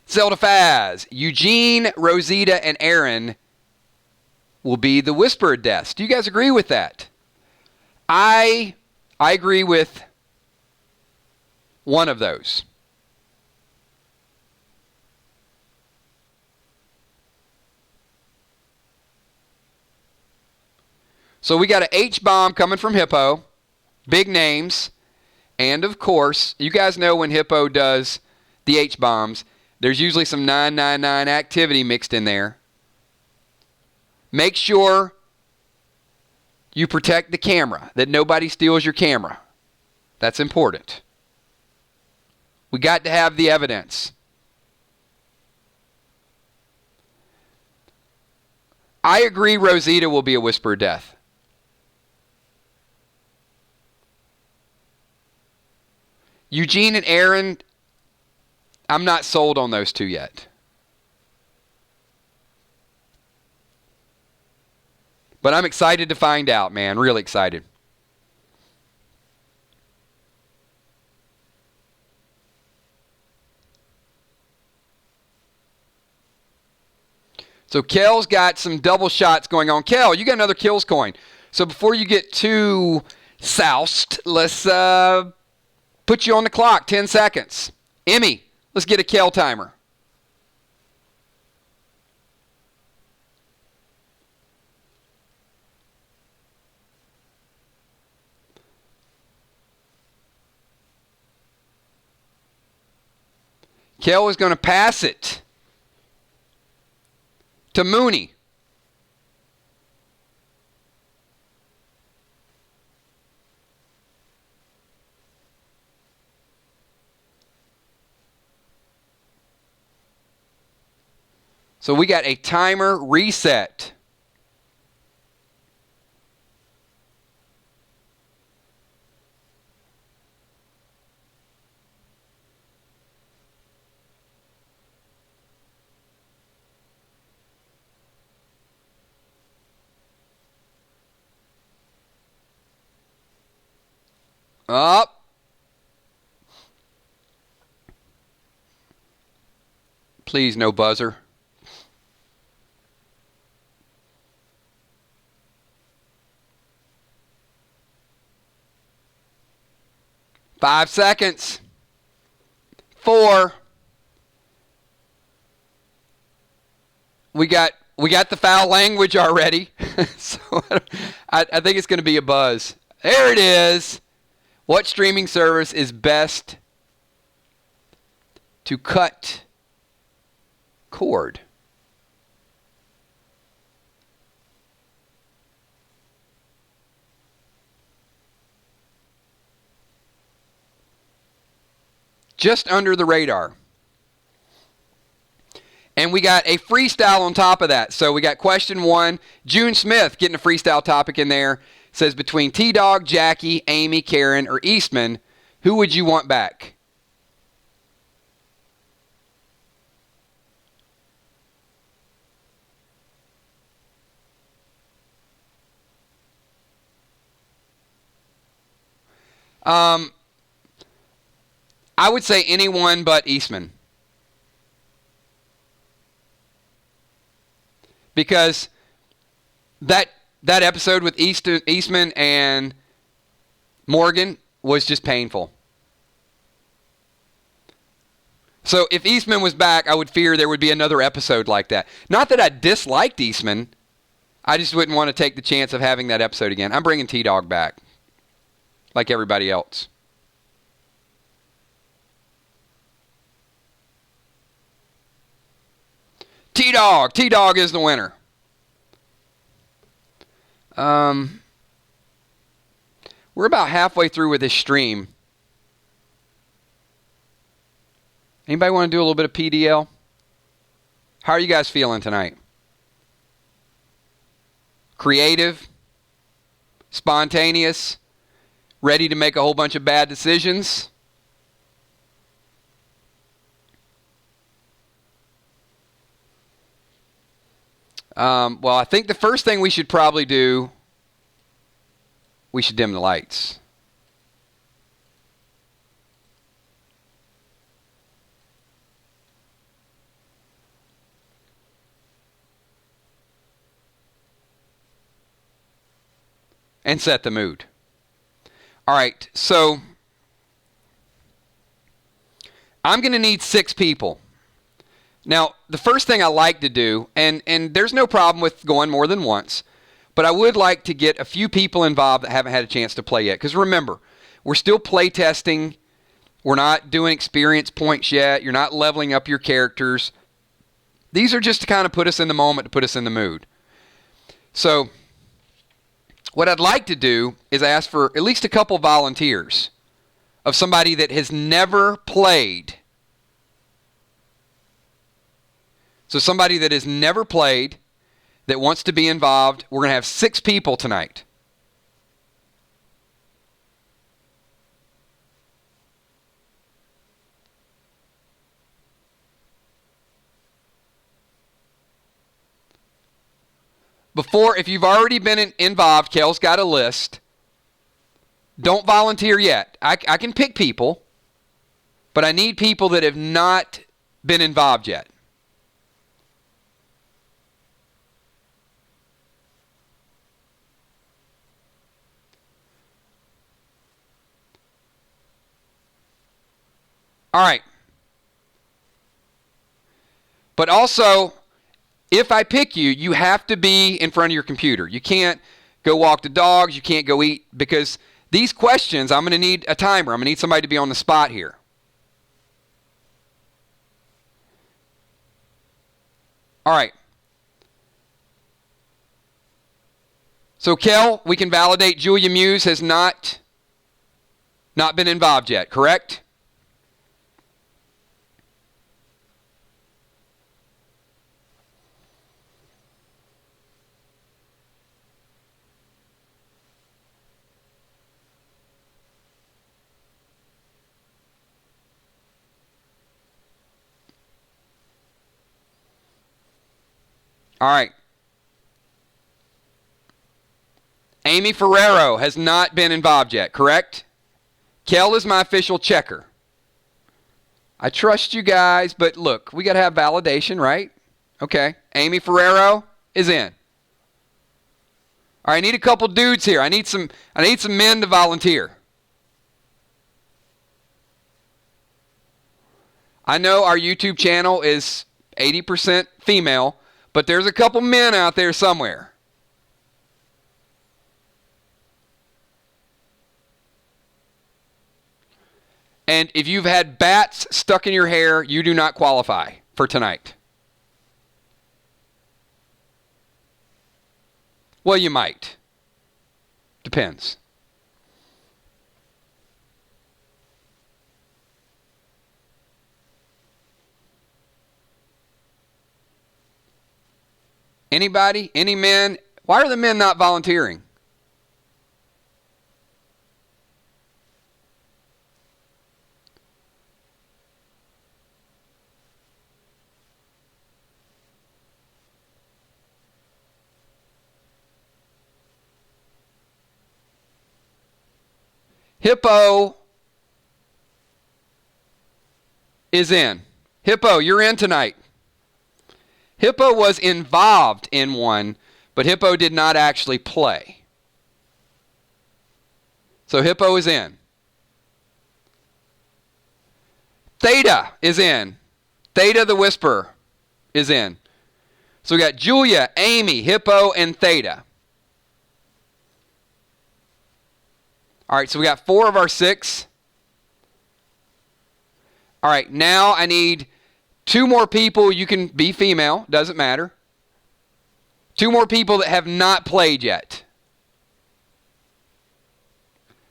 Zelda Faz, Eugene, Rosita, and Aaron will be the Whispered Deaths. Do you guys agree with that? I agree with one of those. So we got an H-bomb coming from Hippo, big names, and of course, you guys know when Hippo does the H-bombs, there's usually some 999 activity mixed in there. Make sure you protect the camera, that nobody steals your camera. That's important. We got to have the evidence. I agree Rosita will be a Whispered Death. Eugene and Aaron, I'm not sold on those two yet. But I'm excited to find out, man. Really excited. So Kel's got some double shots going on. Kel, you got another kills coin. So before you get too soused, let's put you on the clock. 10 seconds. Emmy, let's get a Kel timer. Kel is going to pass it to Mooney. So we got a timer reset. Up. Please, no buzzer. Five seconds. 4. We got the foul language already. So I think it's going to be a buzz. There it is. What streaming service is best to cut cord? Just under the radar. And we got a freestyle on top of that. So we got question 1. June Smith getting a freestyle topic in there. Says between T-Dog, Jackie, Amy, Karen, or Eastman, who would you want back? I would say anyone but Eastman. Because that episode with Eastman and Morgan was just painful. So if Eastman was back, I would fear there would be another episode like that. Not that I disliked Eastman. I just wouldn't want to take the chance of having that episode again. I'm bringing T-Dog back. Like everybody else. T-Dog. T-Dog is the winner. We're about halfway through with this stream. Anybody want to do a little bit of PDL? How are you guys feeling tonight? Creative? Spontaneous? Ready to make a whole bunch of bad decisions? Well, I think the first thing we should probably do, we should dim the lights. And set the mood. All right, so I'm going to need 6 people. Now, the first thing I like to do, and there's no problem with going more than once, but I would like to get a few people involved that haven't had a chance to play yet. Because remember, we're still play testing. We're not doing experience points yet. You're not leveling up your characters. These are just to kind of put us in the moment, to put us in the mood. So what I'd like to do is ask for at least a couple volunteers of somebody that has never played. So somebody that has never played, that wants to be involved. We're going to have 6 people tonight. before, if you've already been involved, Kel's got a list. Don't volunteer yet. I can pick people, but I need people that have not been involved yet. All right. But also, if I pick you, you have to be in front of your computer. You can't go walk the dogs. You can't go eat, because these questions, I'm going to need a timer. I'm going to need somebody to be on the spot here. All right. So, Kel, we can validate Julia Muse has not been involved yet, correct? All right. Amy Ferrero has not been involved yet, correct? Kel is my official checker. I trust you guys, but look, we got to have validation, right? Okay. Amy Ferrero is in. All right, I need a couple dudes here. I need some men to volunteer. I know our YouTube channel is 80% female, but there's a couple men out there somewhere. And if you've had bats stuck in your hair, you do not qualify for tonight. Well, you might. Depends. Anybody? Any men? Why are the men not volunteering? Hippo is in. Hippo, you're in tonight. Hippo was involved in one, but Hippo did not actually play. So Hippo is in. Theta is in. Theta the Whisperer is in. So we got Julia, Amy, Hippo, and Theta. All right, so we got 4 of our 6. All right, now I need 2 more people. You can be female, doesn't matter. 2 more people that have not played yet.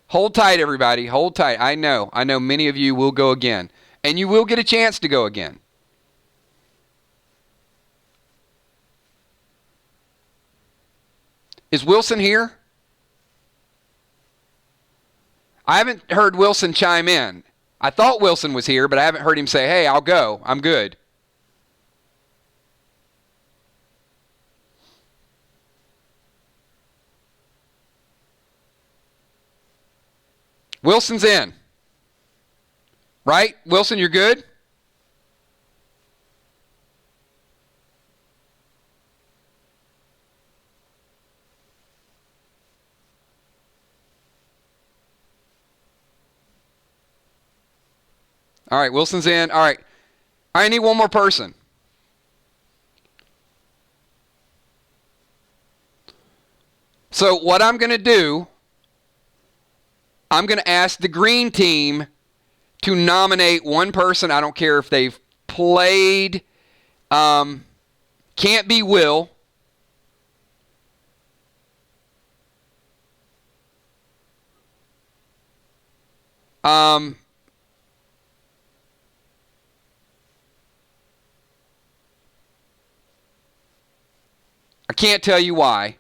Hold tight, everybody. Hold tight. I know many of you will go again. And you will get a chance to go again. Is Wilson here? I haven't heard Wilson chime in. I thought Wilson was here, but I haven't heard him say, hey, I'll go. I'm good. Wilson's in. Right? Wilson, you're good? All right, Wilson's in. All right. I need one more person. So what I'm going to do, I'm going to ask the green team to nominate one person. I don't care if they've played. Can't be Will. I can't tell you why.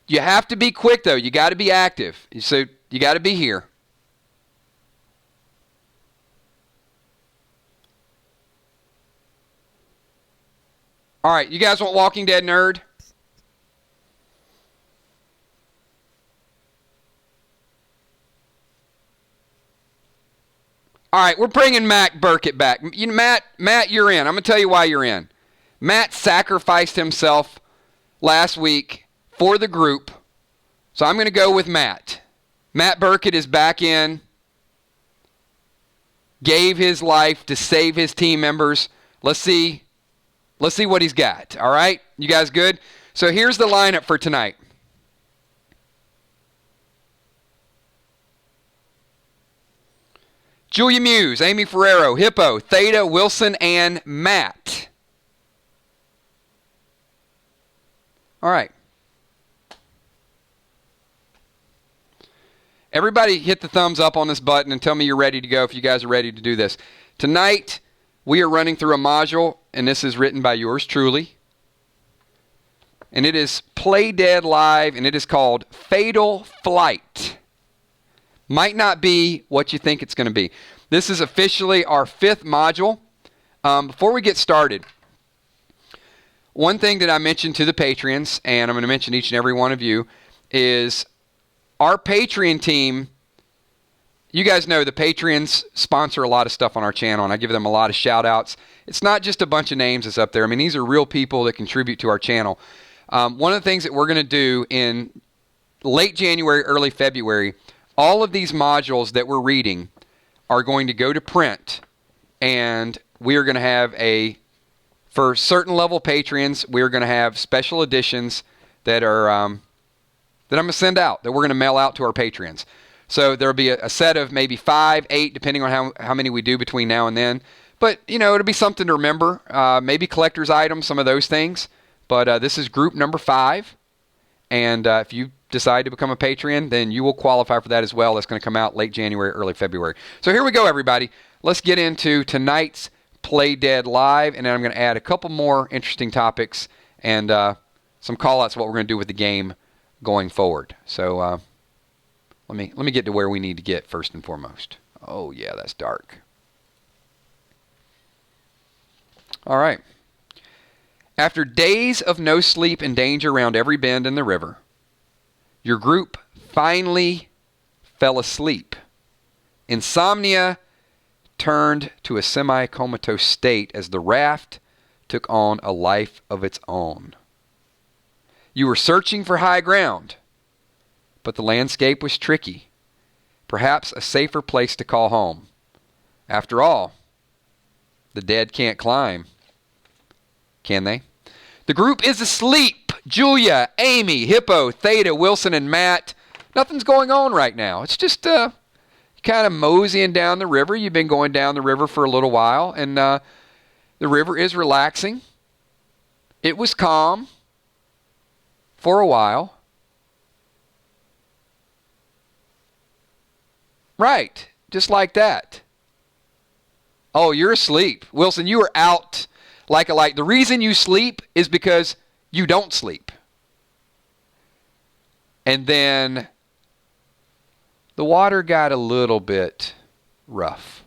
You have to be quick, though. You got to be active. So you got to be here. All right, you guys want Walking Dead Nerd? All right, we're bringing Matt Burkett back. Matt, you're in. I'm going to tell you why you're in. Matt sacrificed himself last week for the group, so I'm going to go with Matt. Matt Burkett is back in, gave his life to save his team members. Let's see what he's got. All right, you guys good? So here's the lineup for tonight. Julia Muse, Amy Ferrero, Hippo, Theta, Wilson, and Matt. All right. Everybody hit the thumbs up on this button and tell me you're ready to go if you guys are ready to do this. Tonight, we are running through a module, and this is written by yours truly. And it is Play Dead Live, and it is called Fatal Flight. Might not be what you think it's going to be. This is officially our 5th module. Before we get started, one thing that I mentioned to the Patreons, and I'm going to mention each and every one of you, is our Patreon team. You guys know the Patreons sponsor a lot of stuff on our channel, and I give them a lot of shout-outs. It's not just a bunch of names that's up there. I mean, these are real people that contribute to our channel. One of the things that we're going to do in late January, early February, all of these modules that we're reading are going to go to print, and we are going to have for certain level patrons, we're going to have special editions that are that I'm going to send out, that we're going to mail out to our patrons. So there'll be a set of maybe 5, 8, depending on how many we do between now and then. But, it'll be something to remember. Maybe collector's items, some of those things. But this is group number 5. And if you decide to become a Patreon, then you will qualify for that as well. That's going to come out late January, early February. So here we go, everybody. Let's get into tonight's Play Dead Live, and then I'm going to add a couple more interesting topics and some call-outs of what we're going to do with the game going forward. So let me get to where we need to get first and foremost. Oh, yeah, that's dark. All right. After days of no sleep and danger around every bend in the river, your group finally fell asleep. Insomnia turned to a semi-comatose state as the raft took on a life of its own. You were searching for high ground, but the landscape was tricky. Perhaps a safer place to call home. After all, the dead can't climb. Can they? The group is asleep. Julia, Amy, Hippo, Theta, Wilson, and Matt. Nothing's going on right now. It's just kind of moseying down the river. You've been going down the river for a little while, and the river is relaxing. It was calm for a while. Right, just like that. Oh, you're asleep. Wilson, you are out like a light. The reason you sleep is because you don't sleep. And then the water got a little bit rough.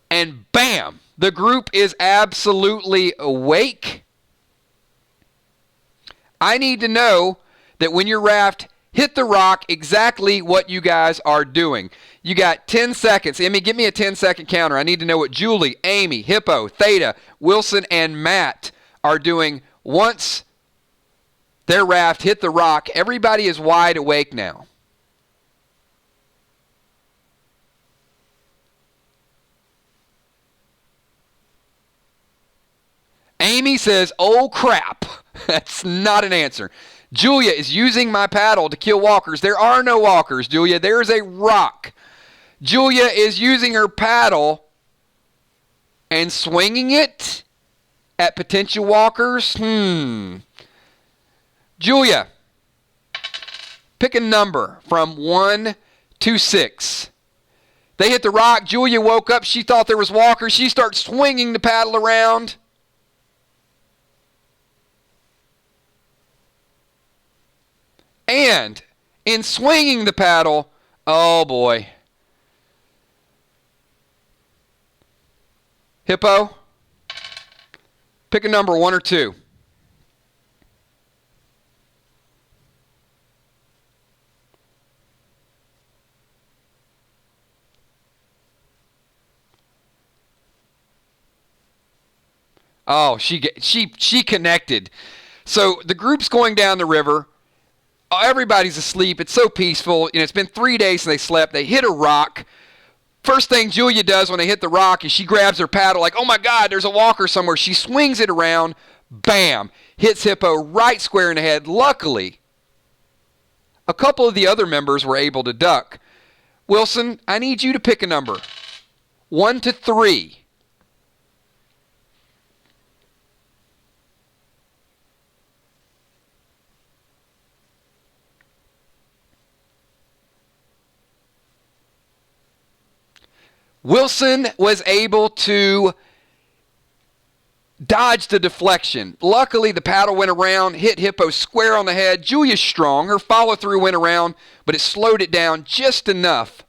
And bam, the group is absolutely awake. I need to know that when your raft hit the rock, exactly what you guys are doing. You got 10 seconds. Emmy, give me a 10-second counter. I need to know what Julie, Amy, Hippo, Theta, Wilson, and Matt are doing once their raft hit the rock. Everybody is wide awake now. Amy says, oh crap. That's not an answer. Julia is using my paddle to kill walkers. There are no walkers, Julia. There is a rock. Julia is using her paddle and swinging it at potential walkers. Julia, pick a number from 1 to 6. They hit the rock. Julia woke up. She thought there was walkers. She starts swinging the paddle around. And in swinging the paddle, oh boy. Hippo, pick a number, 1 or 2. Oh, she connected. So the group's going down the river. Everybody's asleep. It's so peaceful. It's been 3 days since they slept. They hit a rock. First thing Julia does when they hit the rock is she grabs her paddle like, oh my God, there's a walker somewhere. She swings it around. Bam. Hits Hippo right square in the head. Luckily, a couple of the other members were able to duck. Wilson, I need you to pick a number. 1 to 3. Wilson was able to dodge the deflection. Luckily, the paddle went around, hit Hippo square on the head. Julia's strong. Her follow-through went around, but it slowed it down just enough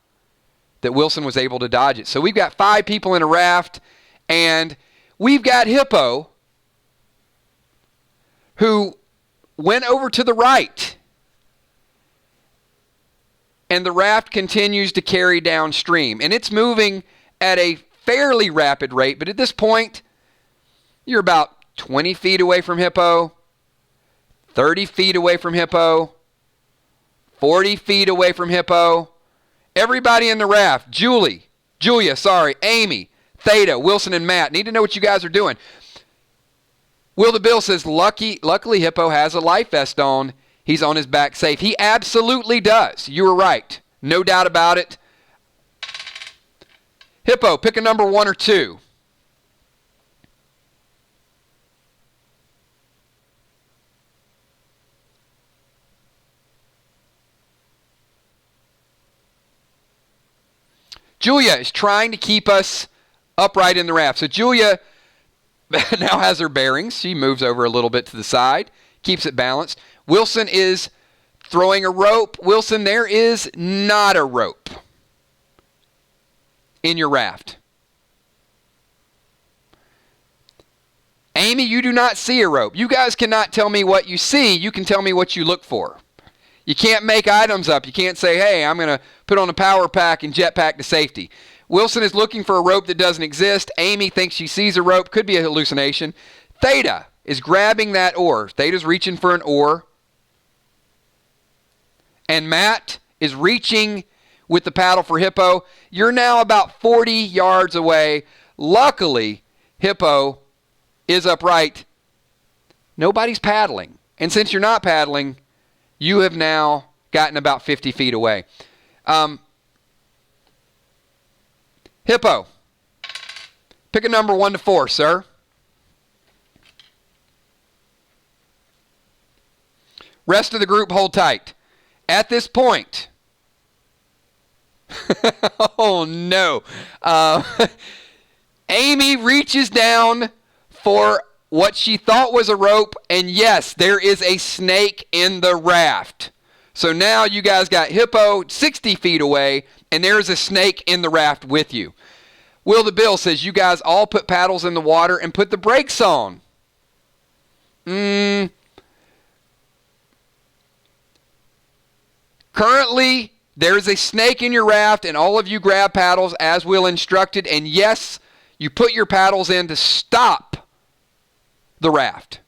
that Wilson was able to dodge it. So we've got 5 people in a raft, and we've got Hippo, who went over to the right. And the raft continues to carry downstream. And it's moving at a fairly rapid rate. But at this point, you're about 20 feet away from Hippo, 30 feet away from Hippo, 40 feet away from Hippo. Everybody in the raft, Julia, Amy, Theta, Wilson, and Matt, need to know what you guys are doing. Will the Bill says, luckily Hippo has a life vest on. He's on his back safe. He absolutely does. You were right. No doubt about it. Hippo, pick a number, 1 or 2. Julia is trying to keep us upright in the raft. So Julia now has her bearings. She moves over a little bit to the side, keeps it balanced. Wilson is throwing a rope. Wilson, there is not a rope in your raft. Amy, you do not see a rope. You guys cannot tell me what you see. You can tell me what you look for. You can't make items up. You can't say, hey, I'm going to put on a power pack and jetpack to safety. Wilson is looking for a rope that doesn't exist. Amy thinks she sees a rope. Could be a hallucination. Theta is grabbing that oar. Theta's reaching for an oar. And Matt is reaching with the paddle for Hippo. You're now about 40 yards away. Luckily, Hippo is upright. Nobody's paddling. And since you're not paddling, you have now gotten about 50 feet away. Hippo, pick a number 1 to 4, sir. Rest of the group, hold tight. At this point, oh no, Amy reaches down for what she thought was a rope, and yes, there is a snake in the raft. So now you guys got Hippo 60 feet away, and there's a snake in the raft with you. Will the Bill says, you guys all put paddles in the water and put the brakes on. Currently, there's a snake in your raft, and all of you grab paddles as Will instructed, and yes, you put your paddles in to stop the raft.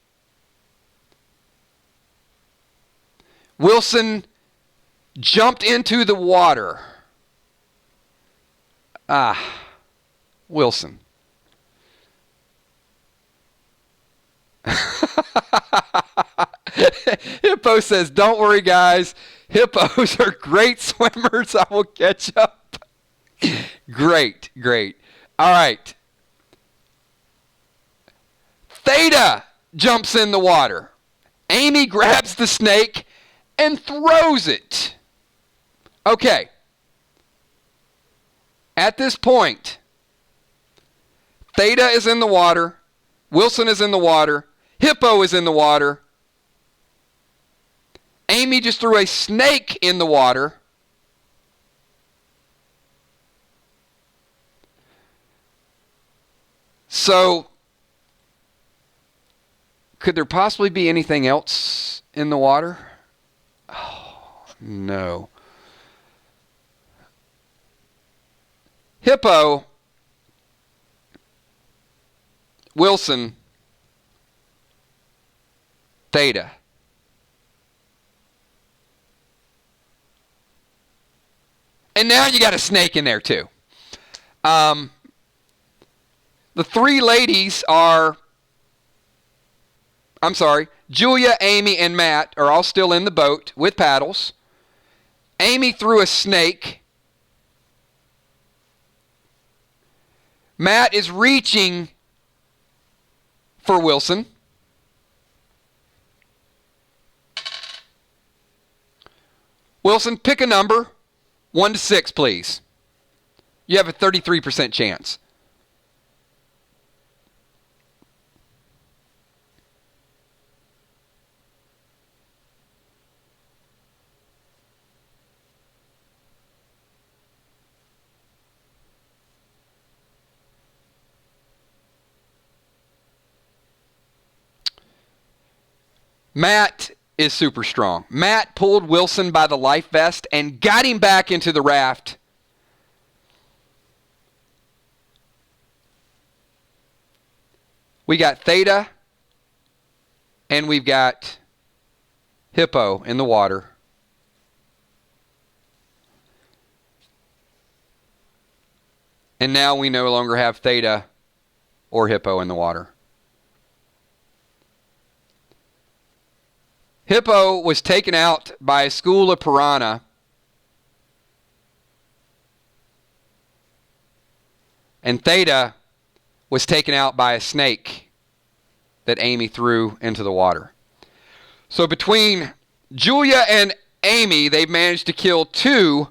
Wilson jumped into the water. Wilson. Hippo says, don't worry, guys. Hippos are great swimmers. I will catch up. Great. All right. Theta jumps in the water. Amy grabs the snake and throws it. Okay. At this point, Theta is in the water. Wilson is in the water. Hippo is in the water. Amy just threw a snake in the water. So, could there possibly be anything else in the water? Oh, no. Hippo, Wilson, Theta. And now you got a snake in there too. The three ladies are, Julia, Amy, and Matt are all still in the boat with paddles. Amy threw a snake. Matt is reaching for Wilson. Wilson, pick a number. 1 to 6, please. You have a 33% chance. Matt is super strong. Matt pulled Wilson by the life vest and got him back into the raft. We got Theta and we've got Hippo in the water. And now we no longer have Theta or Hippo in the water. Hippo was taken out by a school of piranha. And Theta was taken out by a snake that Amy threw into the water. So between Julia and Amy, they've managed to kill 2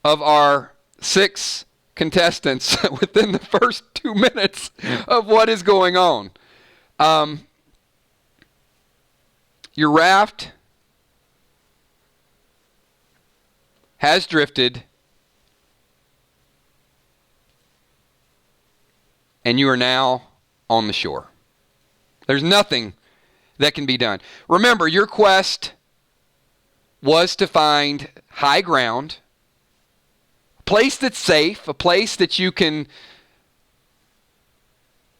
of our 6 contestants within the first 2 minutes of what is going on. Your raft has drifted, and you are now on the shore. There's nothing that can be done. Remember, your quest was to find high ground, a place that's safe, a place that you can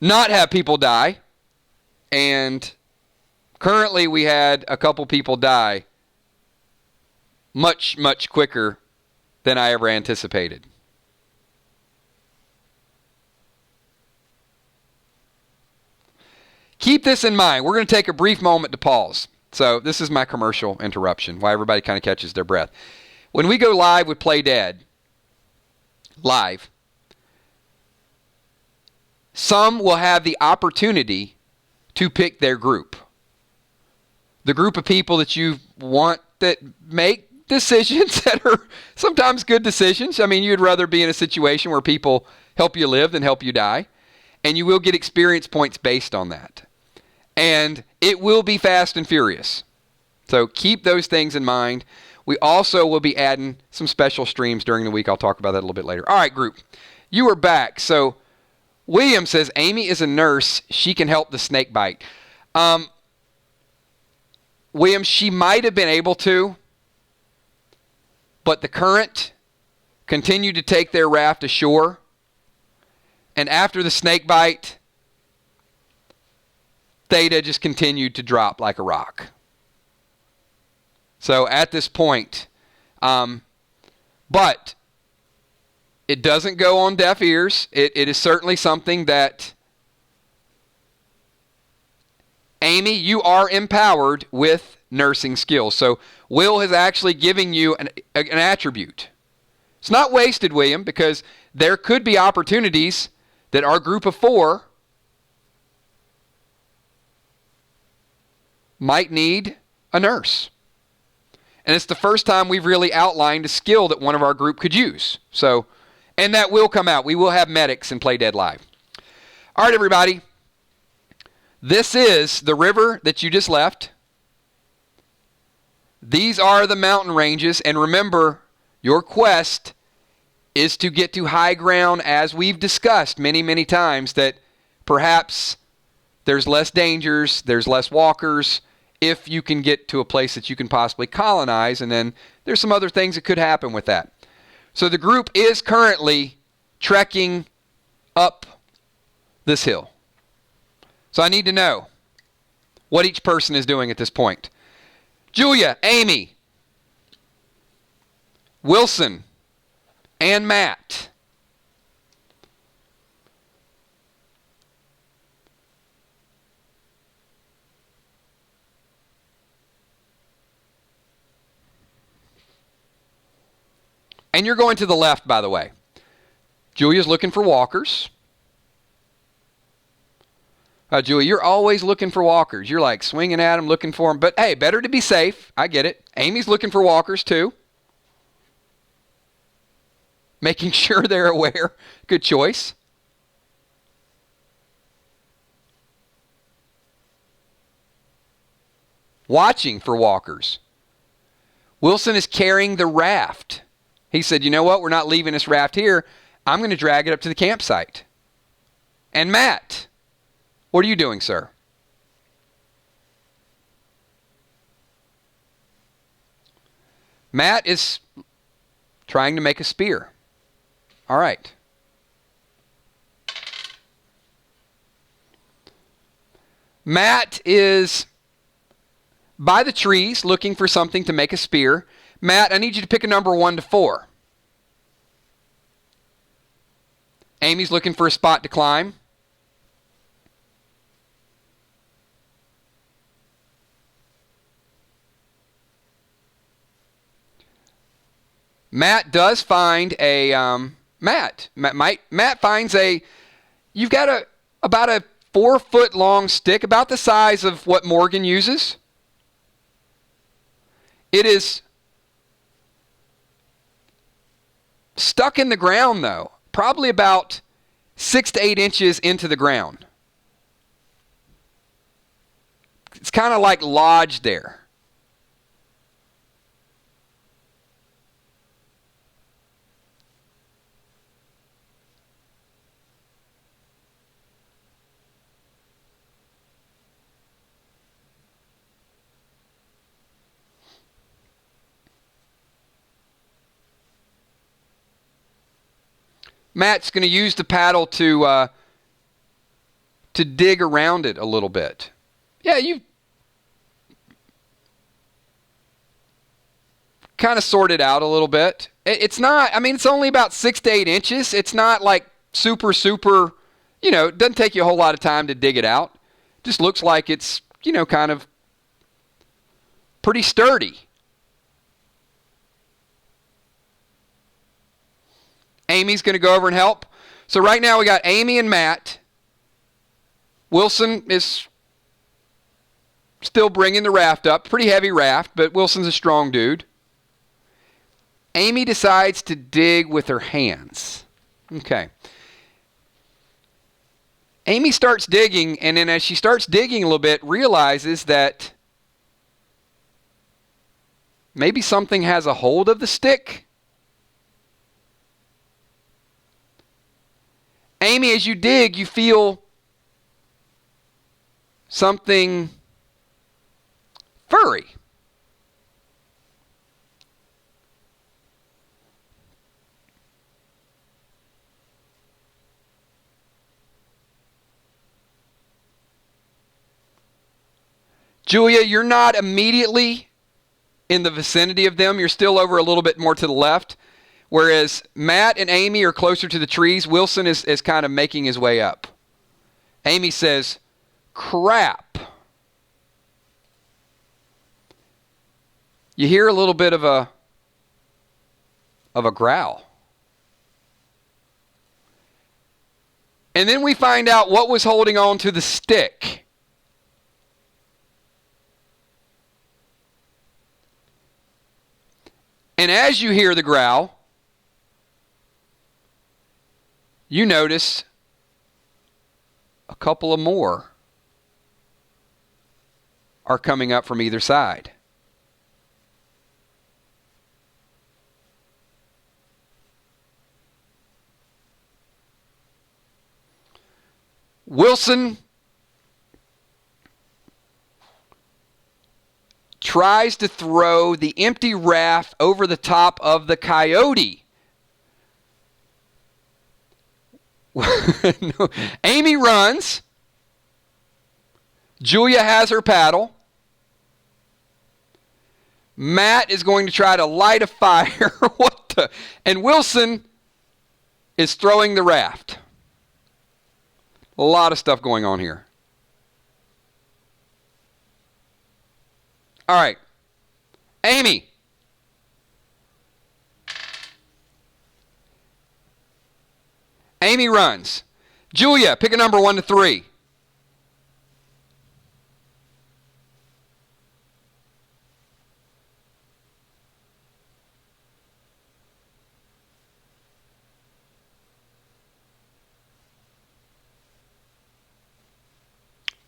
not have people die, and currently, we had a couple people die much, much quicker than I ever anticipated. Keep this in mind. We're going to take a brief moment to pause. So this is my commercial interruption, why everybody kind of catches their breath. When we go live with Play Dead, live, some will have the opportunity to pick their group. The group of people that you want that make decisions that are sometimes good decisions. I mean, you'd rather be in a situation where people help you live than help you die. And you will get experience points based on that. And it will be fast and furious. So keep those things in mind. We also will be adding some special streams during the week. I'll talk about that a little bit later. All right, group. You are back. So William says Amy is a nurse. She can help the snake bite. William, she might have been able to, but the current continued to take their raft ashore. And after the snake bite, Theta just continued to drop like a rock. So at this point, but it doesn't go on deaf ears. It is certainly something that Amy, you are empowered with nursing skills. So Will is actually giving you an attribute. It's not wasted, William, because there could be opportunities that our group of 4 might need a nurse. And it's the first time we've really outlined a skill that one of our group could use. So, and that will come out. We will have medics in Play Dead Live. All right, everybody. This is the river that you just left. These are the mountain ranges, and remember, your quest is to get to high ground, as we've discussed many, many times, that perhaps there's less dangers, there's less walkers, if you can get to a place that you can possibly colonize, and then there's some other things that could happen with that. So the group is currently trekking up this hill. So I need to know what each person is doing at this point. Julia, Amy, Wilson, and Matt. And you're going to the left, by the way. Julia's looking for walkers. Julia, you're always looking for walkers. You're like swinging at them, looking for them. But hey, better to be safe. I get it. Amy's looking for walkers too. Making sure they're aware. Good choice. Watching for walkers. Wilson is carrying the raft. He said, you know what? We're not leaving this raft here. I'm going to drag it up to the campsite. And Matt, what are you doing, sir? Matt is trying to make a spear. All right. Matt is by the trees looking for something to make a spear. Matt, I need you to pick a number 1 to 4. Amy's looking for a spot to climb. Matt does find a Matt finds a. You've got about a 4-foot long stick, about the size of what Morgan uses. It is stuck in the ground, though, probably about 6 to 8 inches into the ground. It's kind of like lodged there. Matt's going to use the paddle to dig around it a little bit. Yeah, you kind of sort it out a little bit. It's not, I mean, it's only about 6 to 8 inches. It's not like super, it doesn't take you a whole lot of time to dig it out. Just looks like it's, kind of pretty sturdy. Amy's going to go over and help. So right now we got Amy and Matt. Wilson is still bringing the raft up. Pretty heavy raft, but Wilson's a strong dude. Amy decides to dig with her hands. Okay. Amy starts digging, and then as she starts digging a little bit, realizes that maybe something has a hold of the stick. Amy, as you dig, you feel something furry. Julia, you're not immediately in the vicinity of them. You're still over a little bit more to the left. Whereas Matt and Amy are closer to the trees, Wilson is kind of making his way up. Amy says, crap. You hear a little bit of a growl. And then we find out what was holding on to the stick. And as you hear the growl, you notice a couple of more are coming up from either side. Wilson tries to throw the empty raft over the top of the coyote. No. Amy runs. Julia has her paddle. Matt is going to try to light a fire. What the? And Wilson is throwing the raft. A lot of stuff going on here. All right. Amy. Amy runs. Julia, pick a number 1 to 3.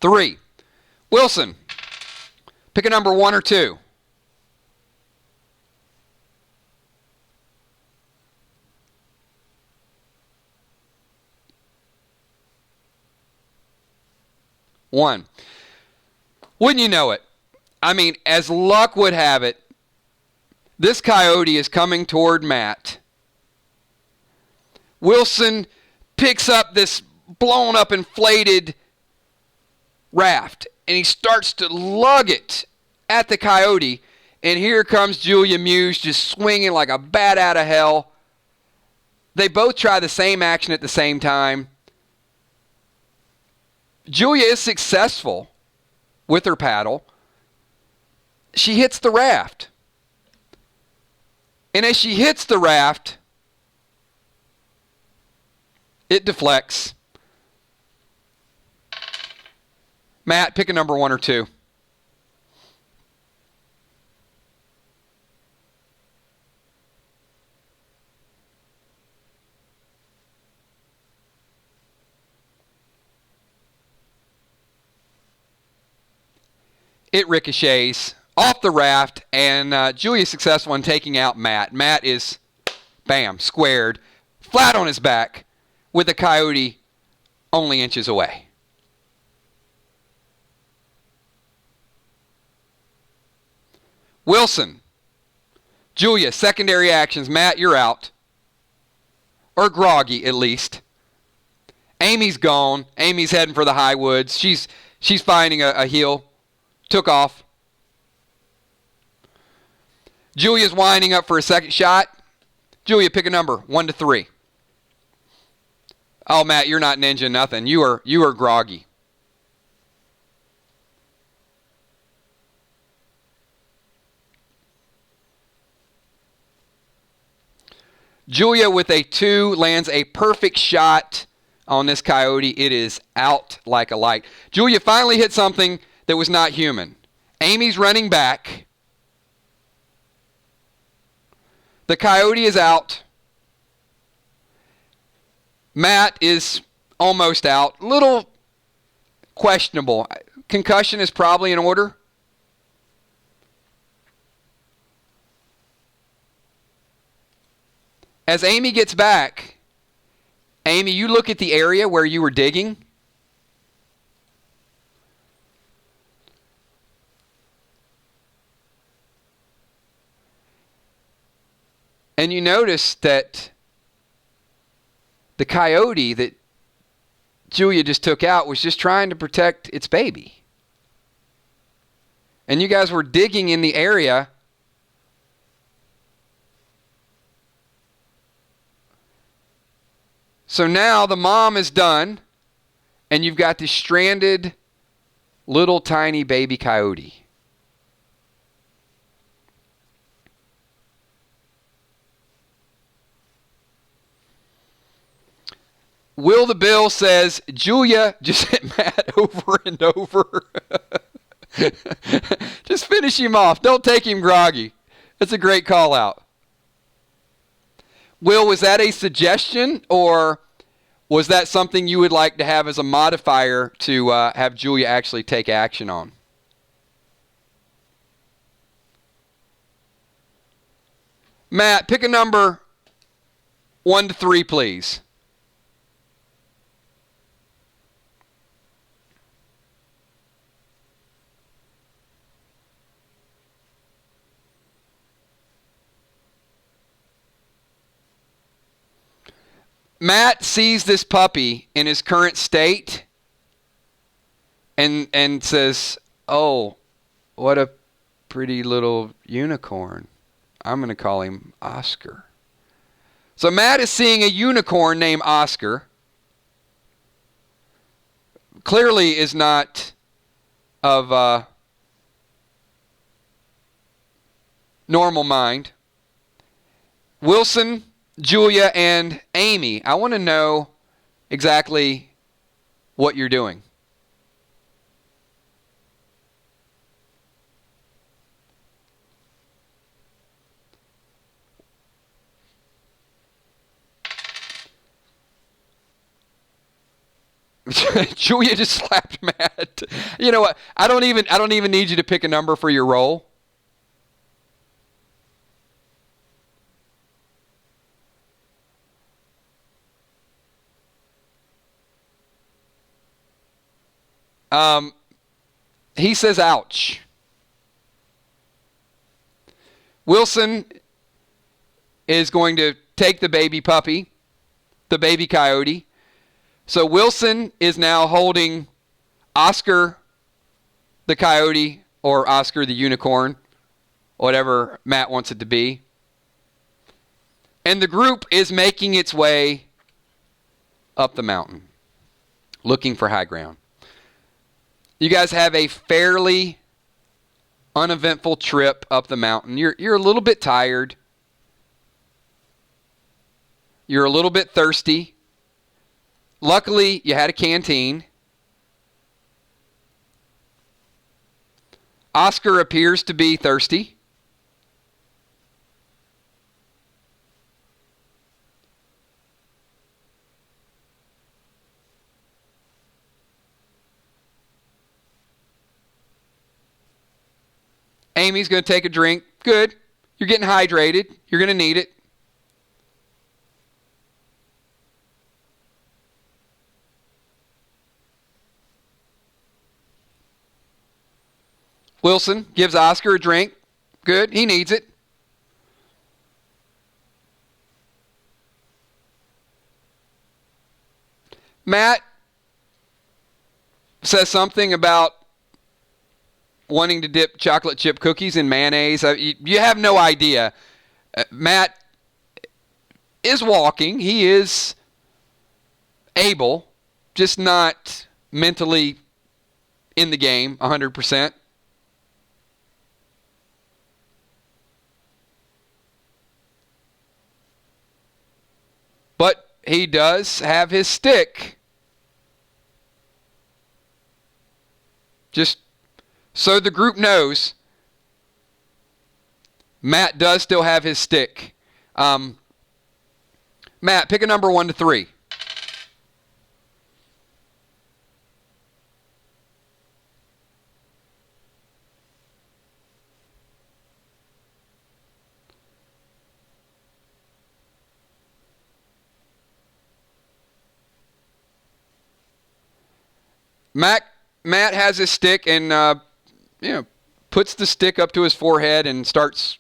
Three. Wilson, pick a number 1 or 2. One. Wouldn't you know it? I mean, as luck would have it, this coyote is coming toward Matt. Wilson picks up this blown up, inflated raft, and he starts to lug it at the coyote, and here comes Julia Muse just swinging like a bat out of hell. They both try the same action at the same time. Julia is successful with her paddle. She hits the raft. And as she hits the raft, it deflects. Matt, pick a number 1 or 2. It ricochets off the raft, and Julia's successful in taking out Matt. Matt is, bam, squared, flat on his back, with the coyote only inches away. Wilson. Julia, secondary actions. Matt, you're out. Or groggy, at least. Amy's gone. Amy's heading for the high woods. She's finding a heel. Took off. Julia's winding up for a second shot. Julia, pick a number 1 to 3. Oh, Matt, you're not ninja nothing. You are groggy. Julia with a 2 lands a perfect shot on this coyote. It is out like a light. Julia finally hit something that was not human. Amy's running back. The coyote is out. Matt is almost out. Little questionable. Concussion is probably in order. As Amy gets back, Amy, you look at the area where you were digging. And you notice that the coyote that Julia just took out was just trying to protect its baby. And you guys were digging in the area. So now the mom is done, and you've got this stranded little tiny baby coyote. Will the Bill says, Julia just hit Matt over and over. Just finish him off. Don't take him groggy. That's a great call out. Will, was that a suggestion, or was that something you would like to have as a modifier to have Julia actually take action on? Matt, pick a number 1 to 3, please. Matt sees this puppy in his current state and says, "Oh, what a pretty little unicorn. I'm going to call him Oscar." So Matt is seeing a unicorn named Oscar. Clearly is not of normal mind. Wilson, Julia, and Amy, I want to know exactly what you're doing. Julia just slapped Matt. You know what? I don't even need you to pick a number for your roll. He says, "Ouch." Wilson is going to take the baby puppy, the baby coyote. So Wilson is now holding Oscar the coyote, or Oscar the unicorn, whatever Matt wants it to be. And the group is making its way up the mountain, looking for high ground. You guys have a fairly uneventful trip up the mountain. You're a little bit tired. You're a little bit thirsty. Luckily, you had a canteen. Oscar appears to be thirsty. Amy's going to take a drink. Good. You're getting hydrated. You're going to need it. Wilson gives Oscar a drink. Good. He needs it. Matt says something about wanting to dip chocolate chip cookies in mayonnaise. You have no idea. Matt is walking. He is able, just not mentally in the game 100%. But he does have his stick. Just so the group knows, Matt does still have his stick. Matt, pick a number 1 to 3. Matt has his stick and puts the stick up to his forehead and starts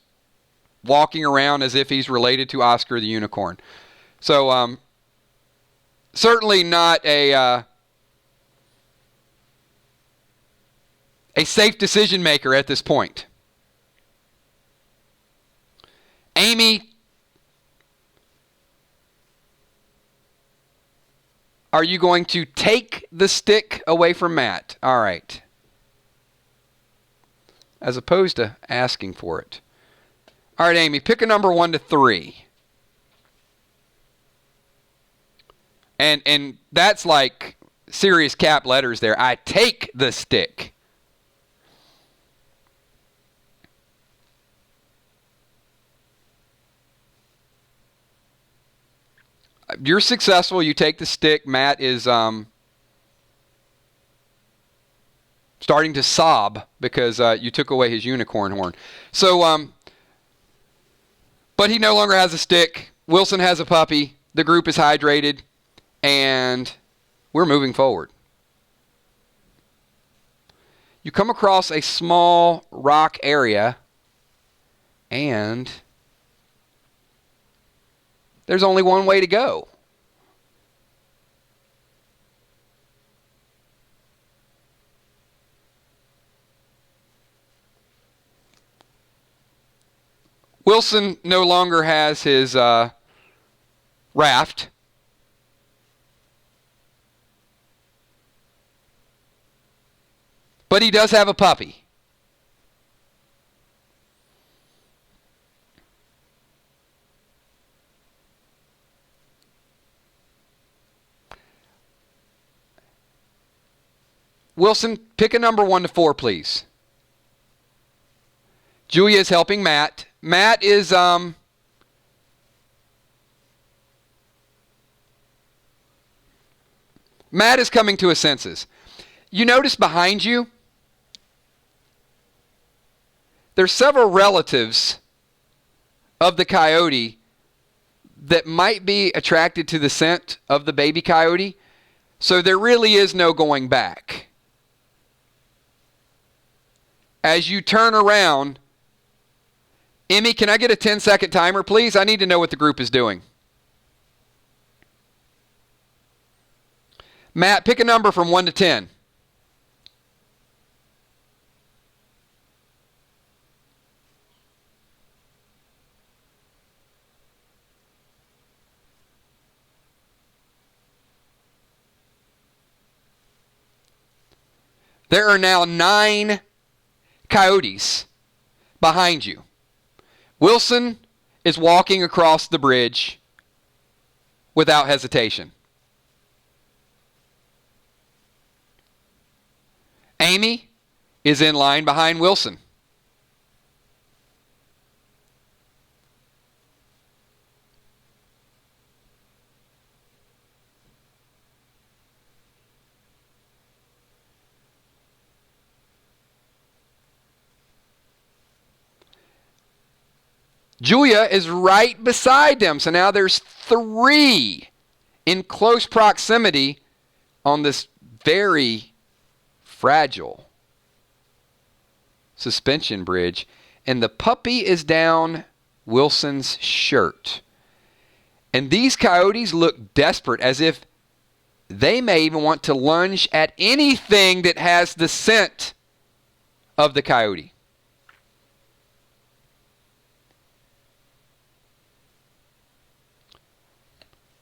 walking around as if he's related to Oscar the unicorn. So certainly not a safe decision maker at this point. Amy, are you going to take the stick away from Matt? All right. As opposed to asking for it. All right, Amy, pick a number 1 to 3. And that's like serious cap letters there. I take the stick. You're successful. You take the stick. Matt is starting to sob because you took away his unicorn horn. So, but he no longer has a stick. Wilson has a puppy. The group is hydrated. And we're moving forward. You come across a small rock area. And there's only one way to go. Wilson no longer has his raft. But he does have a puppy. Wilson, pick a number 1 to 4, please. Julia is helping Matt. Matt is coming to his senses. You notice behind you, there's several relatives of the coyote that might be attracted to the scent of the baby coyote. So there really is no going back. As you turn around, Emmy, can I get a 10-second timer, please? I need to know what the group is doing. Matt, pick a number from 1 to 10. There are now 9 coyotes behind you. Wilson is walking across the bridge without hesitation. Amy is in line behind Wilson. Julia is right beside them. So now there's 3 in close proximity on this very fragile suspension bridge. And the puppy is down Wilson's shirt. And these coyotes look desperate, as if they may even want to lunge at anything that has the scent of the coyote.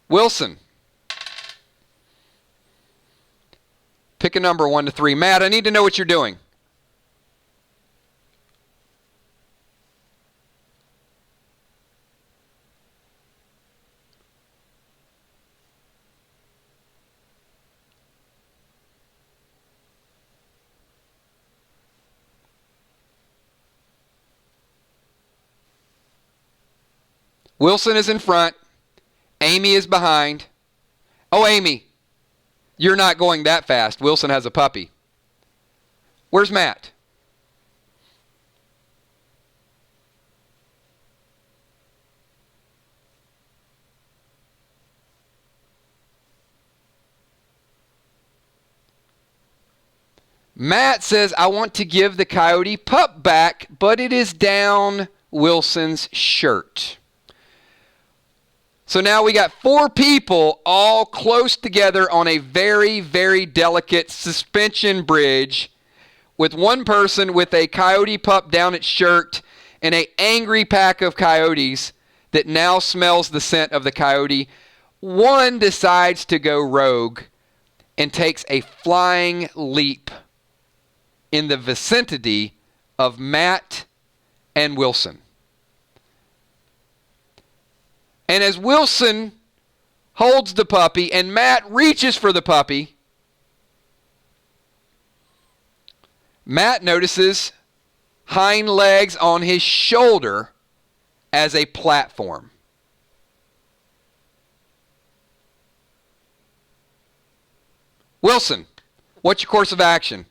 Wilson, pick a number 1 to 3. Matt, I need to know what you're doing. Wilson is in front. Amy is behind. Oh, Amy, you're not going that fast. Wilson has a puppy. Where's Matt? Matt says, I want to give the coyote pup back, but it is down Wilson's shirt. So now we got 4 people all close together on a very, very delicate suspension bridge with one person with a coyote pup down its shirt and an angry pack of coyotes that now smells the scent of the coyote. One decides to go rogue and takes a flying leap in the vicinity of Matt and Wilson. And as Wilson holds the puppy and Matt reaches for the puppy, Matt notices hind legs on his shoulder as a platform. Wilson, what's your course of action?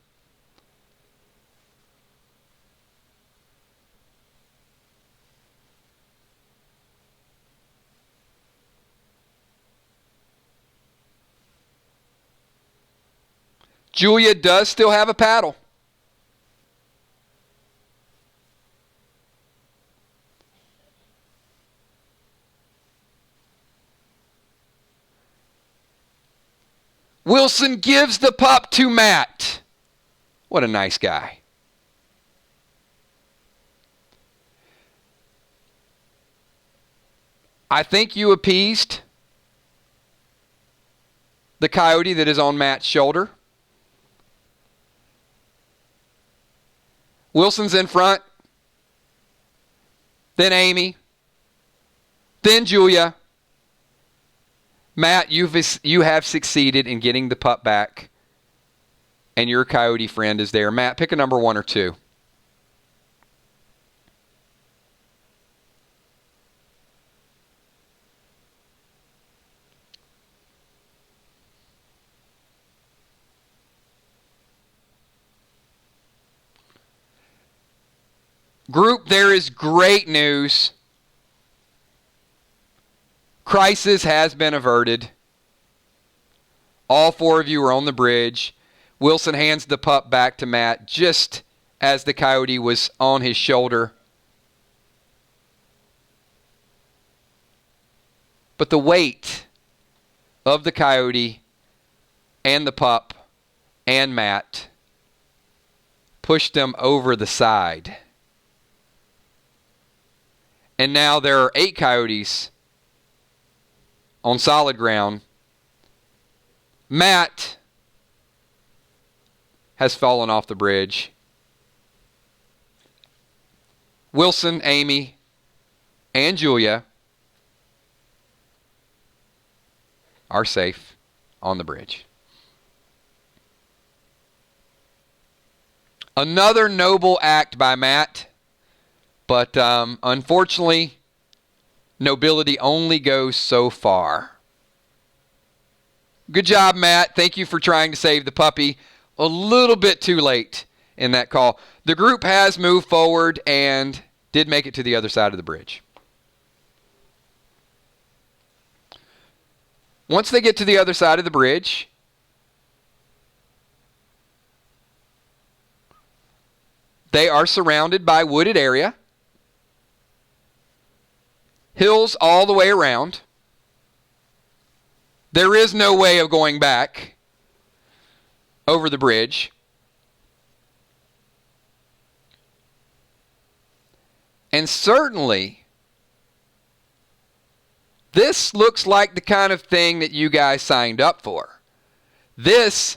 Julia does still have a paddle. Wilson gives the pup to Matt. What a nice guy. I think you appeased the coyote that is on Matt's shoulder. Wilson's in front, then Amy, then Julia. Matt, you have succeeded in getting the pup back, and your coyote friend is there. Matt, pick a number 1 or 2. Group, there is great news. Crisis has been averted. All 4 of you are on the bridge. Wilson hands the pup back to Matt just as the coyote was on his shoulder. But the weight of the coyote and the pup and Matt pushed them over the side. And now there are 8 coyotes on solid ground. Matt has fallen off the bridge. Wilson, Amy, and Julia are safe on the bridge. Another noble act by Matt. But unfortunately, nobility only goes so far. Good job, Matt. Thank you for trying to save the puppy. A little bit too late in that call. The group has moved forward and did make it to the other side of the bridge. Once they get to the other side of the bridge, they are surrounded by wooded area. Hills all the way around. There is no way of going back over the bridge. And certainly, this looks like the kind of thing that you guys signed up for. This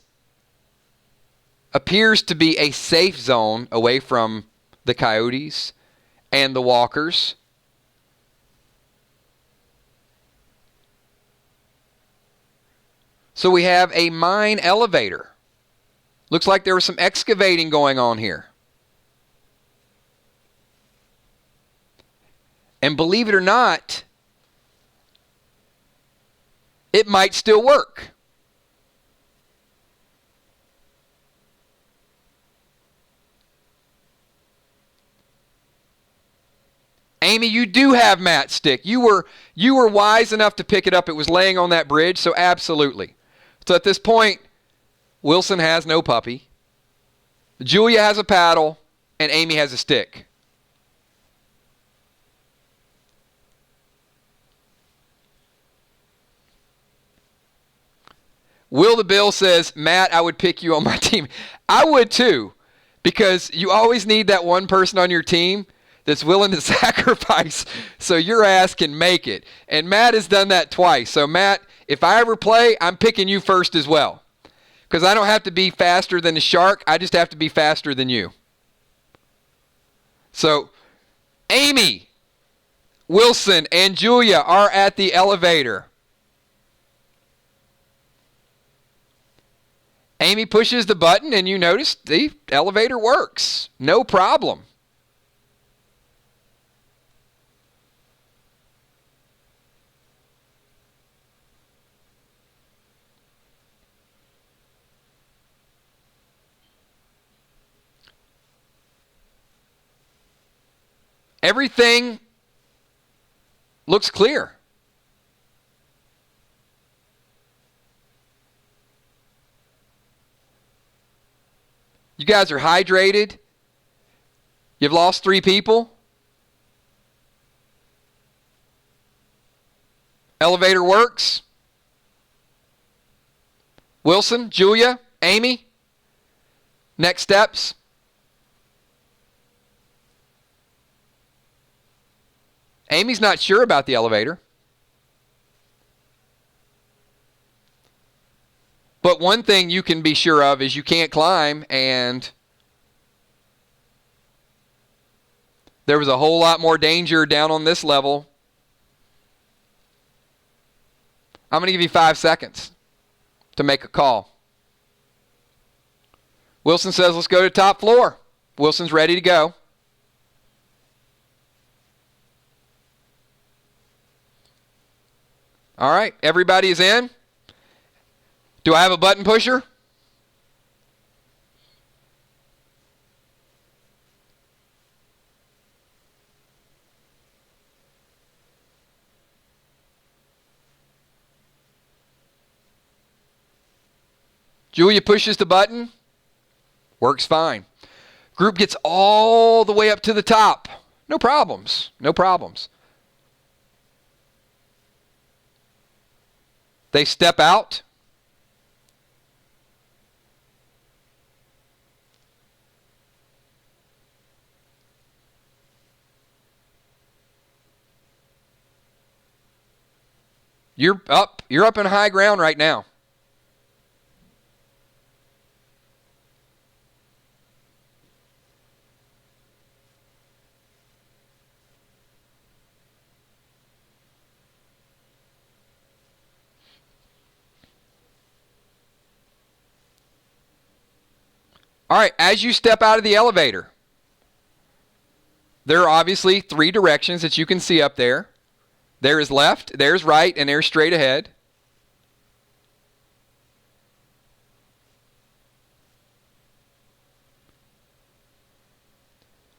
appears to be a safe zone away from the coyotes and the walkers. So we have a mine elevator. Looks like there was some excavating going on here. And believe it or not, it might still work. Amy, you do have Matt's stick. You were wise enough to pick it up. It was laying on that bridge, so absolutely. So at this point, Wilson has no puppy. Julia has a paddle, and Amy has a stick. Will the Bill says, Matt, I would pick you on my team. I would too, because you always need that one person on your team that's willing to sacrifice so your ass can make it. And Matt has done that twice. So Matt, if I ever play, I'm picking you first as well. Because I don't have to be faster than the shark. I just have to be faster than you. So Amy, Wilson, and Julia are at the elevator. Amy pushes the button, and you notice the elevator works. No problem. Everything looks clear. You guys are hydrated. You've lost 3 people. Elevator works. Wilson, Julia, Amy. Next steps. Amy's not sure about the elevator. But one thing you can be sure of is you can't climb, and there was a whole lot more danger down on this level. I'm going to give you 5 seconds to make a call. Wilson says, let's go to top floor. Wilson's ready to go. All right, everybody is in. Do I have a button pusher? Julia pushes the button. Works fine. Group gets all the way up to the top. No problems. No problems. They step out. You're up. You're up in high ground right now. All right, as you step out of the elevator, there are obviously 3 directions that you can see up there. There is left, there's right, and there's straight ahead.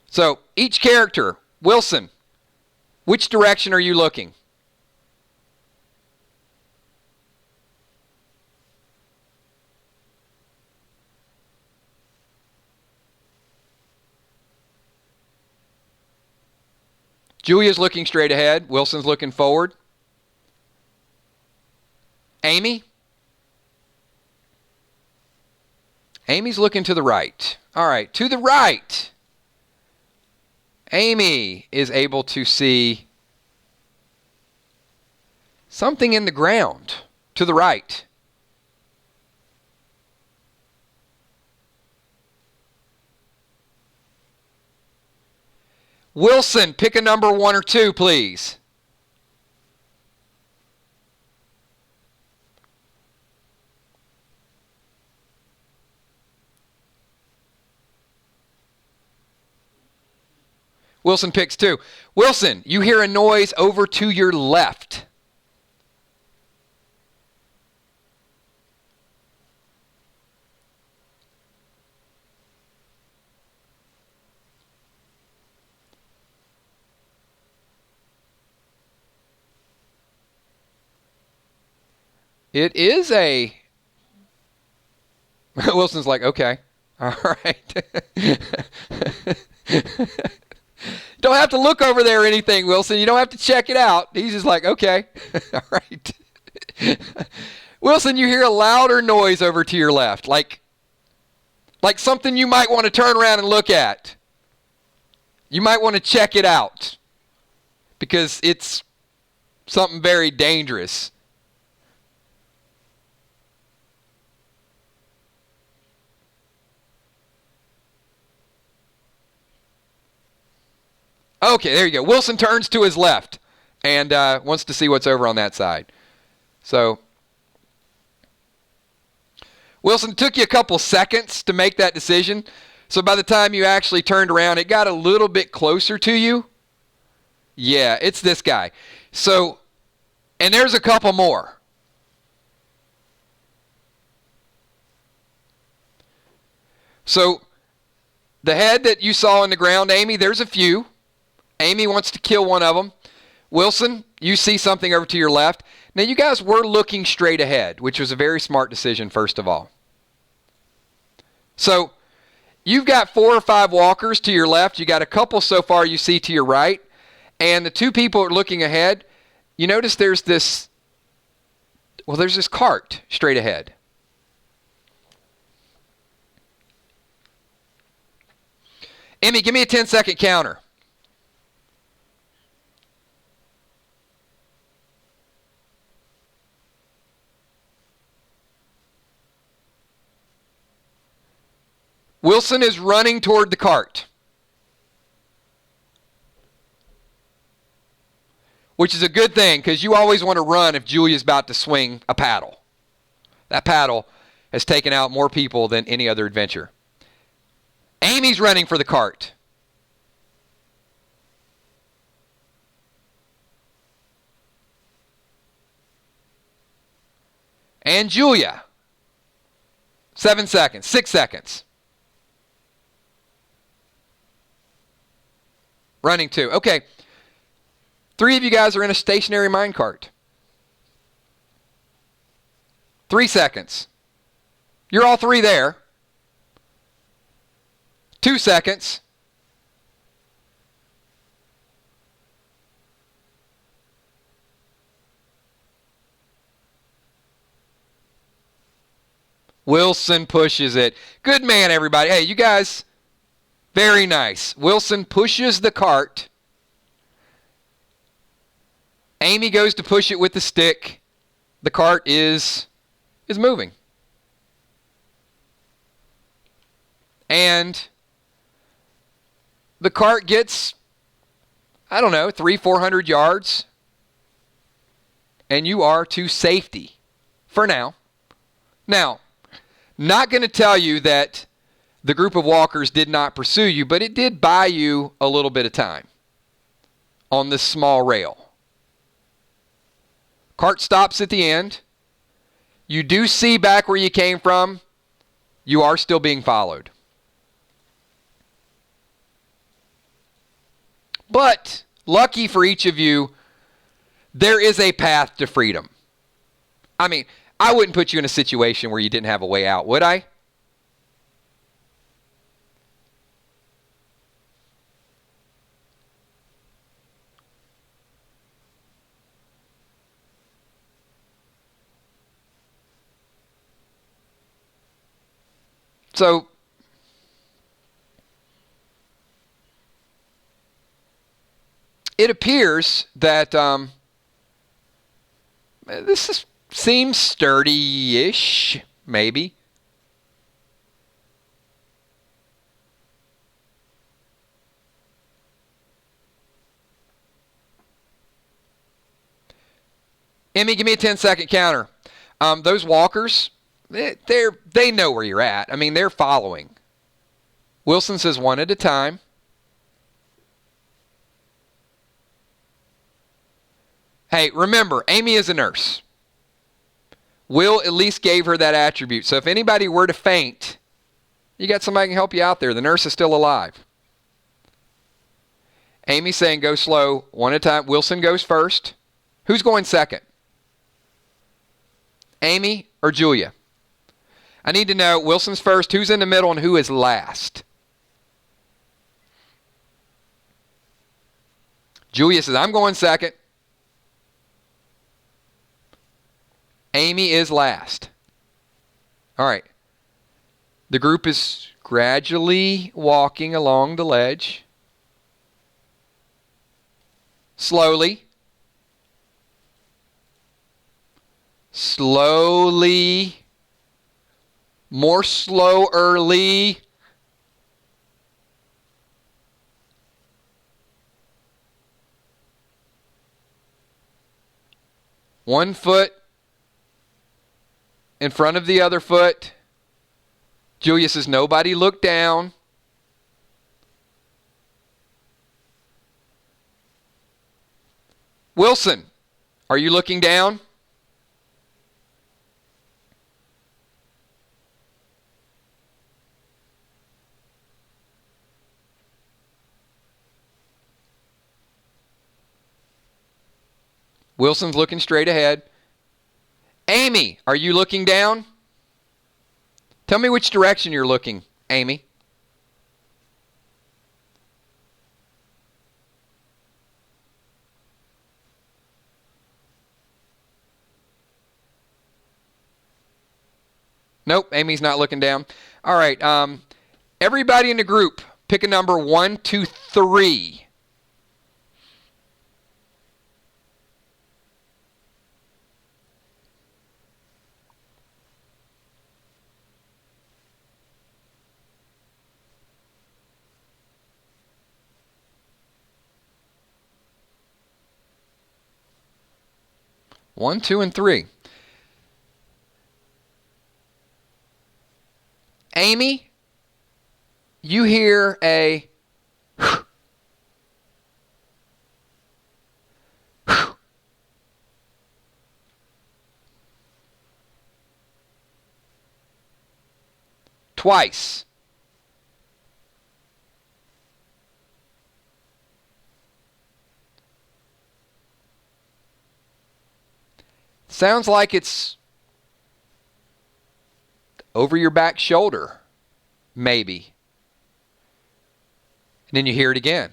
So each character, Wilson, which direction are you looking? Julia's looking straight ahead. Wilson's looking forward. Amy? Amy's looking to the right. All right, to the right. Amy is able to see something in the ground to the right. Wilson, pick a number 1 or 2, please. Wilson picks 2. Wilson, you hear a noise over to your left. It is a... Wilson's like, okay. All right. Don't have to look over there or anything, Wilson. You don't have to check it out. He's just like, okay. All right. Wilson, you hear a louder noise over to your left. Like something you might want to turn around and look at. You might want to check it out. Because it's something very dangerous. Okay, there you go. Wilson turns to his left and wants to see what's over on that side. So, Wilson, it took you a couple seconds to make that decision. So by the time you actually turned around, it got a little bit closer to you. Yeah, it's this guy. So, and there's a couple more. So, the head that you saw on the ground, Amy, there's a few. Amy wants to kill one of them. Wilson, you see something over to your left. Now, you guys were looking straight ahead, which was a very smart decision, first of all. So, you've got 4 or 5 walkers to your left. You got a couple so far you see to your right. And the 2 people are looking ahead. You notice there's this cart straight ahead. Emmy, give me a 10-second counter. Wilson is running toward the cart, which is a good thing because you always want to run if Julia's about to swing a paddle. That paddle has taken out more people than any other adventure. Amy's running for the cart. And Julia. 7 seconds. 6 seconds. Running 2. Okay. 3 of you guys are in a stationary minecart. 3 seconds. You're all 3 there. 2 seconds. Wilson pushes it. Good man, everybody. Hey, you guys, very nice. Wilson pushes the cart. Amy goes to push it with the stick. The cart is moving. And the cart gets, 300-400 yards. And you are to safety for now. Now, not going to tell you that the group of walkers did not pursue you, but it did buy you a little bit of time on this small rail. Cart stops at the end. You do see back where you came from. You are still being followed. But, lucky for each of you, there is a path to freedom. I mean, I wouldn't put you in a situation where you didn't have a way out, would I? So, it appears that seems sturdy-ish, maybe. Emmy, give me a 10-second counter. Those walkers, they know where you're at. I mean, they're following. Wilson says 1 at a time. Hey, remember, Amy is a nurse. Will at least gave her that attribute. So if anybody were to faint, you got somebody who can help you out there. The nurse is still alive. Amy's saying go slow, 1 at a time. Wilson goes first. Who's going second? Amy or Julia? I need to know Wilson's first, who's in the middle, and who is last. Julia says, I'm going second. Amy is last. All right. The group is gradually walking along the ledge. Slowly. Slowly. More slowerly. One foot in front of the other foot. Julia says, nobody look down. Wilson, are you looking down? Wilson's looking straight ahead. Amy, are you looking down? Tell me which direction you're looking, Amy. Nope, Amy's not looking down. All right, everybody in the group, pick a number 1, 2, 3. 1, 2, and 3. Amy, you hear a twice. Sounds like it's over your back shoulder, maybe. And then you hear it again.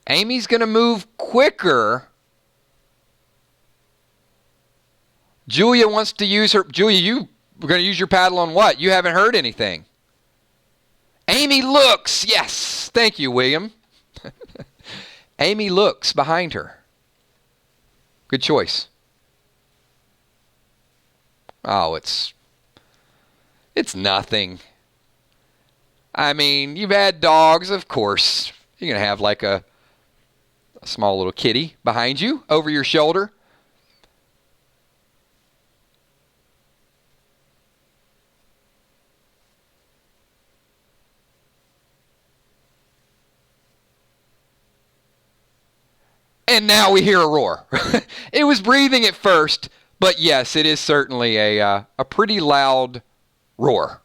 Amy's going to move quicker. Julia wants to use her... Julia, you were going to use your paddle on what? You haven't heard anything. Amy looks. Yes. Thank you, William. Amy looks behind her. Good choice. Oh, it's nothing. I mean, you've had dogs, of course. You're going to have like a small little kitty behind you, over your shoulder. And now we hear a roar. It was breathing at first, but yes, it is certainly a pretty loud roar.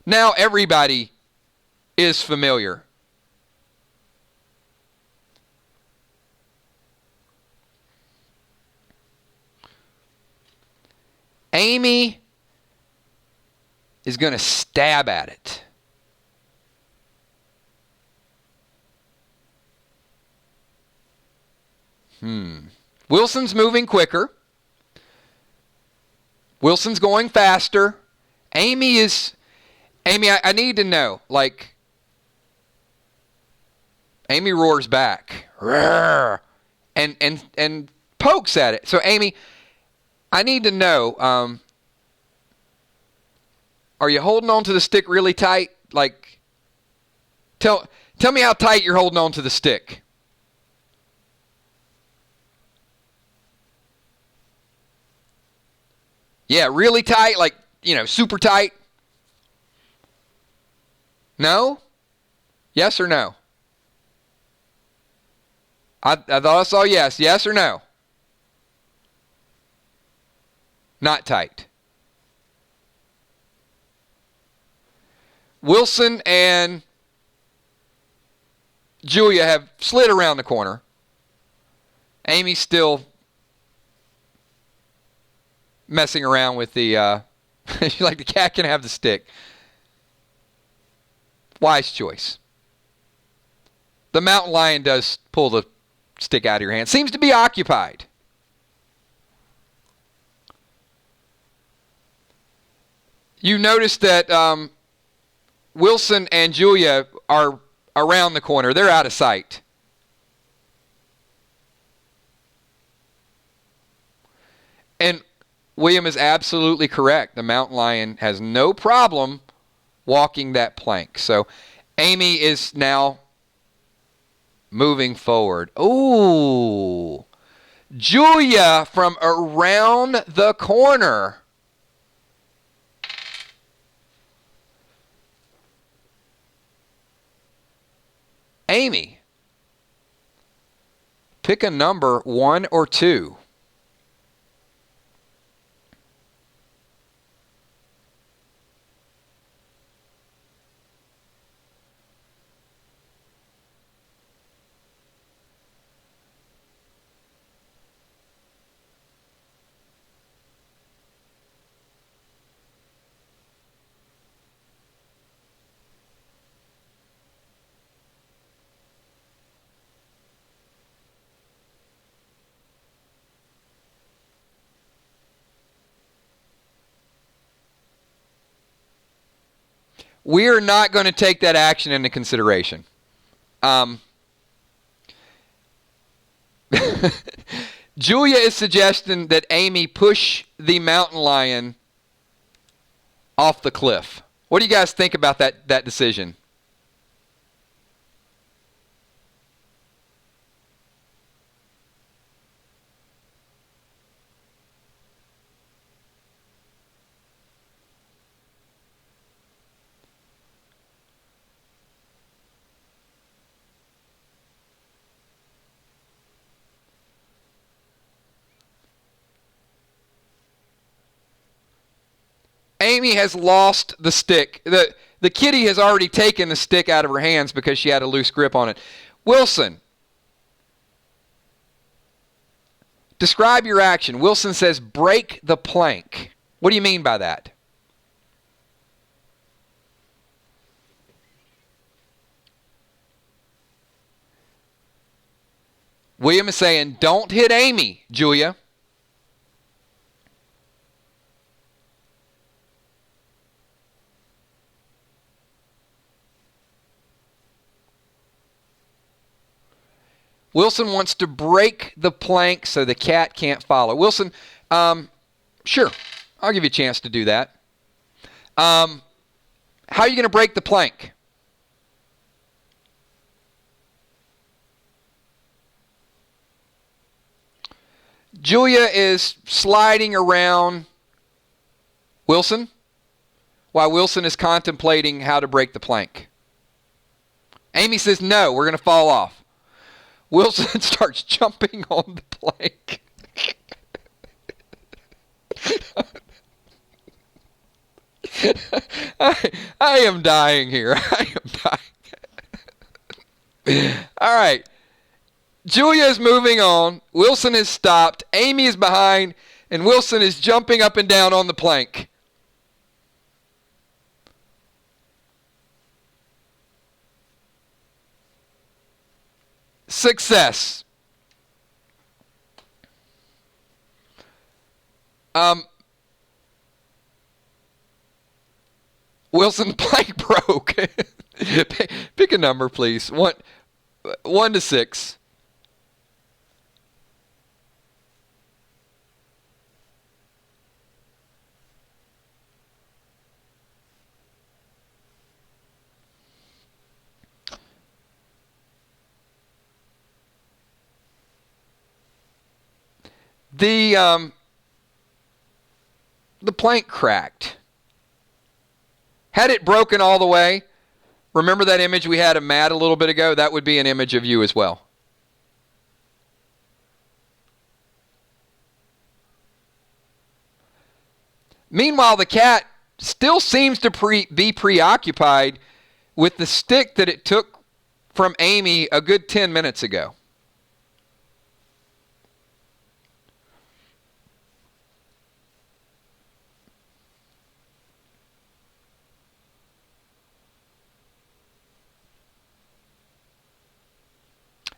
Now everybody is familiar. Amy is going to stab at it. Wilson's moving quicker. Wilson's going faster. Amy, I need to know, like, Amy roars back. Roar, and pokes at it. So, Amy, I need to know, are you holding on to the stick really tight? Like, tell me how tight you're holding on to the stick. Yeah, really tight, like, super tight. No? Yes or no? I thought I saw yes. Yes or no? Not tight. Wilson and Julia have slid around the corner. Amy's still messing around with the, like the cat can have the stick. Wise choice. The mountain lion does pull the stick out of your hand. Seems to be occupied. You notice that Wilson and Julia are around the corner. They're out of sight. And William is absolutely correct. The mountain lion has no problem walking that plank. So Amy is now moving forward. Ooh. Julia from around the corner. Amy, pick a number, 1 or 2. We're not going to take that action into consideration. Julia is suggesting that Amy push the mountain lion off the cliff. What do you guys think about that decision? Amy has lost the stick. The kitty has already taken the stick out of her hands because she had a loose grip on it. Wilson, describe your action. Wilson says, break the plank. What do you mean by that? William is saying, don't hit Amy, Julia. Wilson wants to break the plank so the cat can't follow. Wilson, sure, I'll give you a chance to do that. How are you going to break the plank? Julia is sliding around Wilson while Wilson is contemplating how to break the plank. Amy says, no, we're going to fall off. Wilson starts jumping on the plank. I am dying here. I am dying. All right. Julia is moving on. Wilson has stopped. Amy is behind. And Wilson is jumping up and down on the plank. Success. Wilson, plank broke. Pick a number, please. 1 to 6. The plank cracked. Had it broken all the way, remember that image we had of Matt a little bit ago? That would be an image of you as well. Meanwhile, the cat still seems to be preoccupied with the stick that it took from Amy a good 10 minutes ago.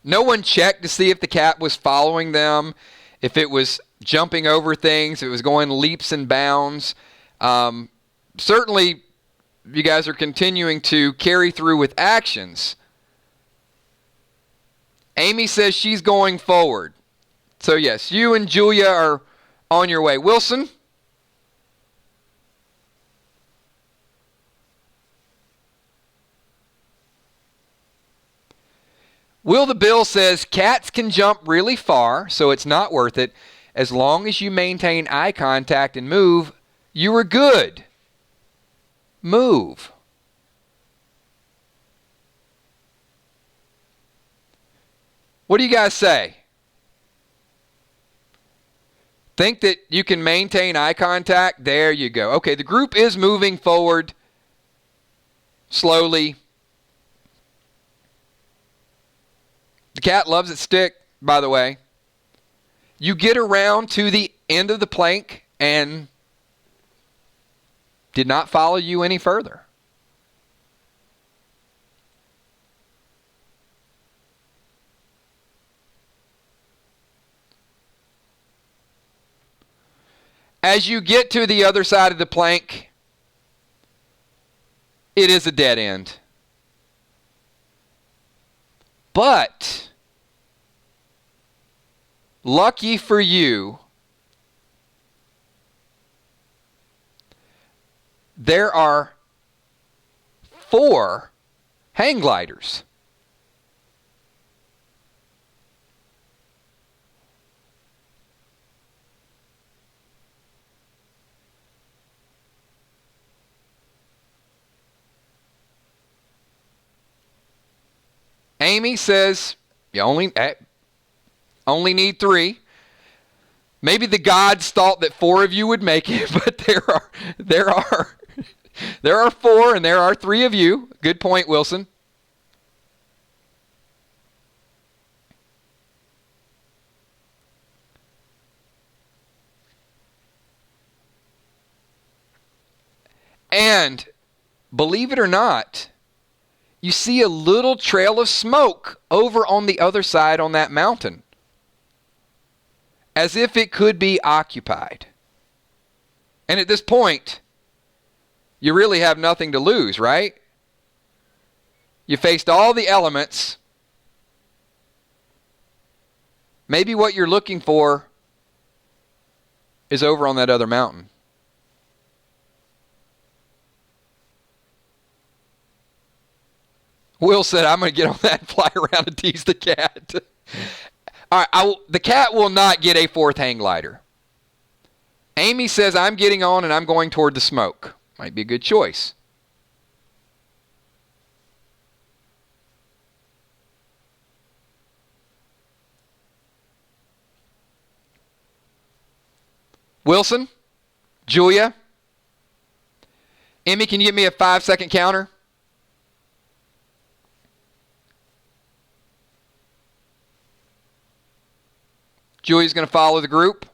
No one checked to see if the cat was following them, if it was jumping over things, if it was going leaps and bounds. Certainly, you guys are continuing to carry through with actions. Amy says she's going forward. So yes, you and Julia are on your way. Wilson? Will the Bill says cats can jump really far, so it's not worth it. As long as you maintain eye contact and move, you are good. Move. What do you guys say? Think that you can maintain eye contact? There you go. Okay, the group is moving forward slowly. The cat loves its stick, by the way. You get around to the end of the plank and did not follow you any further. As you get to the other side of the plank, it is a dead end. But, lucky for you, there are 4 hang gliders. Amy says you only need 3. Maybe the gods thought that 4 of you would make it, but there are 4 and there are 3 of you. Good point, Wilson. And believe it or not, you see a little trail of smoke over on the other side on that mountain, as if it could be occupied. And at this point, you really have nothing to lose, right? You faced all the elements. Maybe what you're looking for is over on that other mountain. Will said, I'm going to get on that and fly around and tease the cat. All right, the cat will not get a 4th hang glider. Amy says, I'm getting on and I'm going toward the smoke. Might be a good choice. Wilson, Julia, Emmy, can you give me a 5-second counter? Julia's going to follow the group.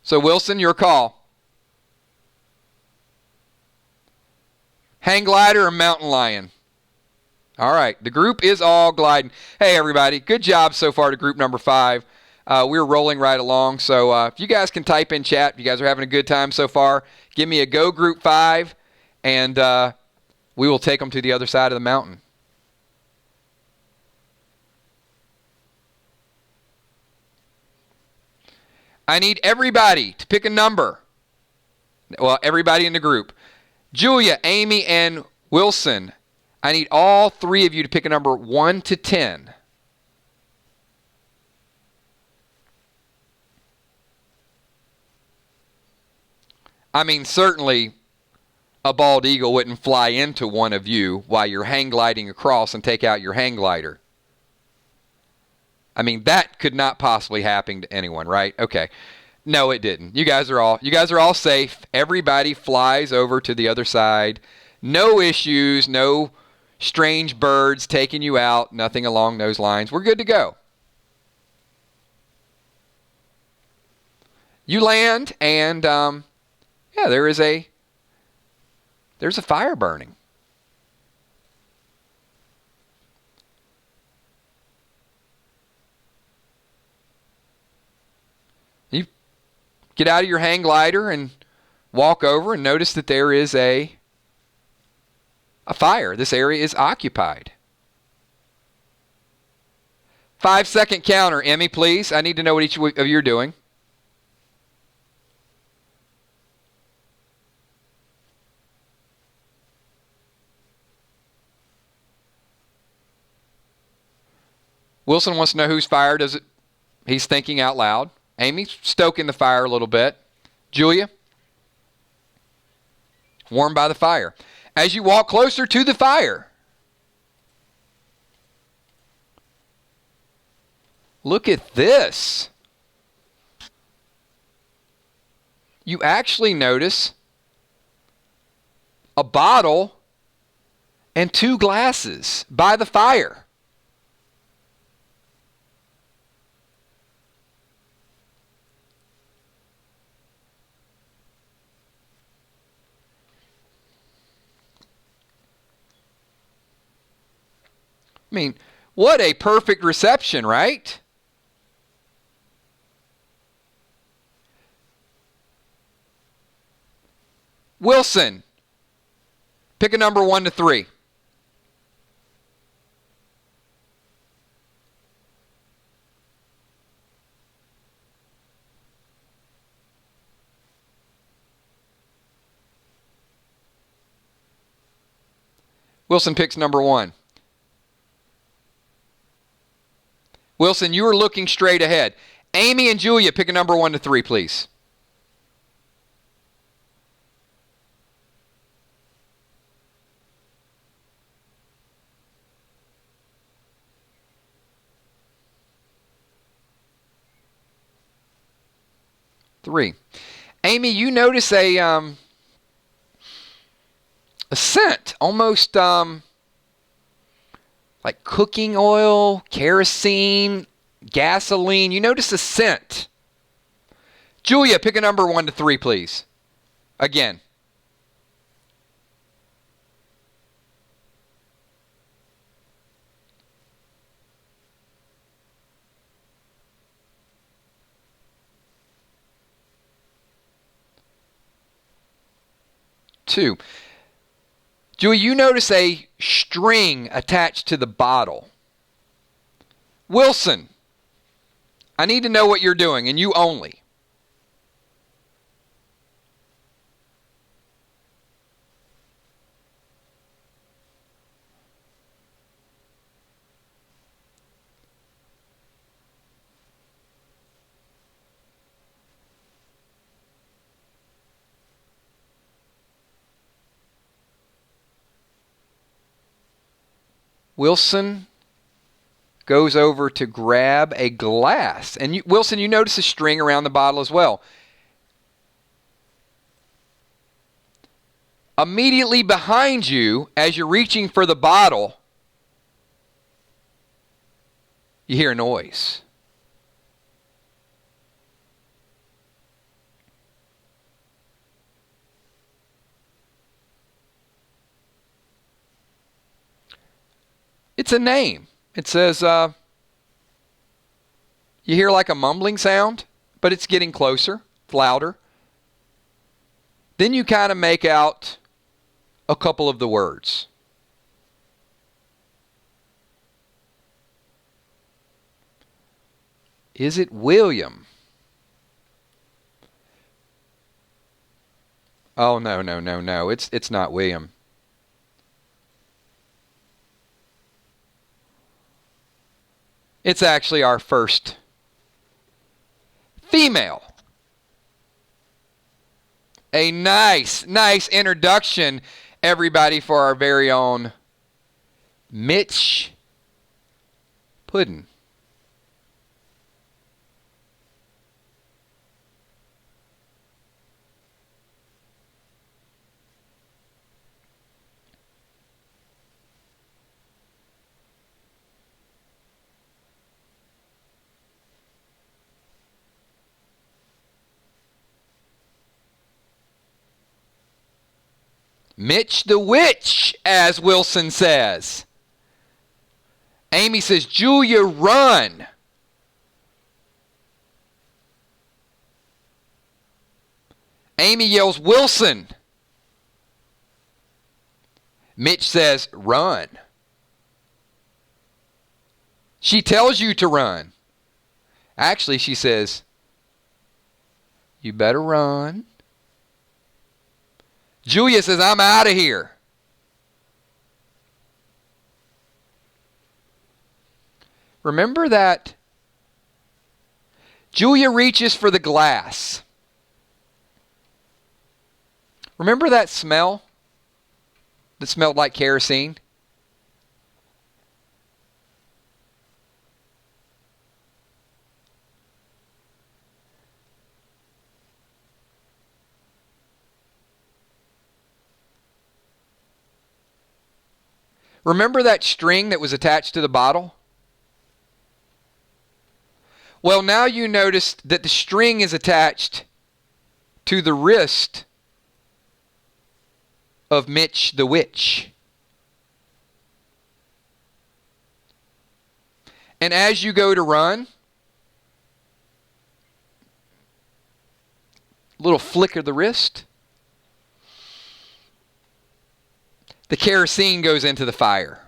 So, Wilson, your call. Hang glider or mountain lion? All right, the group is all gliding. Hey, everybody, good job so far to group number 5. We're rolling right along. So, if you guys can type in chat, if you guys are having a good time so far, give me a go group 5, and we will take them to the other side of the mountain. I need everybody to pick a number. Well, everybody in the group. Julia, Amy, and Wilson, I need all 3 of you to pick a number 1 to 10. I mean, certainly a bald eagle wouldn't fly into one of you while you're hang gliding across and take out your hang glider. I mean, that could not possibly happen to anyone, right? Okay. No, it didn't. You guys are all safe. Everybody flies over to the other side. No issues, no strange birds taking you out, nothing along those lines. We're good to go. You land, and yeah, there's a fire burning. You get out of your hang glider and walk over and notice that there is a fire. This area is occupied. 5-second counter, Emmy, please. I need to know what each of you are doing. Wilson wants to know whose fire does it. He's thinking out loud. Amy's stoking the fire a little bit. Julia, warmed by the fire. As you walk closer to the fire, look at this. You actually notice a bottle and 2 glasses by the fire. I mean, what a perfect reception, right? Wilson, pick a number 1 to 3. Wilson picks number 1. Wilson, you are looking straight ahead. Amy and Julia, pick a number 1 to 3, please. Three. Amy, you notice a scent, almost like cooking oil, kerosene, gasoline. You notice a scent. Julia, pick a number 1 to 3, please. Again. Two. Julia, you notice a string attached to the bottle. Wilson, I need to know what you're doing, and you only. Wilson goes over to grab a glass. And Wilson, you notice a string around the bottle as well. Immediately behind you, as you're reaching for the bottle, you hear a noise. It's a name. It says, you hear like a mumbling sound, but it's getting closer, it's louder. Then you kind of make out a couple of the words. Is it William? Oh, no. It's not William. It's actually our first female. A nice introduction, everybody, for our very own Mitch Puddin'. Mitch the Witch, as Wilson says. Amy says, Julia, run. Amy yells, Wilson. Mitch says, run. She tells you to run. Actually, she says, you better run. Julia says, I'm out of here. Remember that Julia reaches for the glass. Remember that smell that smelled like kerosene? Remember that string that was attached to the bottle? Well, now you notice that the string is attached to the wrist of Mitch the Witch. And as you go to run, little flick of the wrist, the kerosene goes into the fire.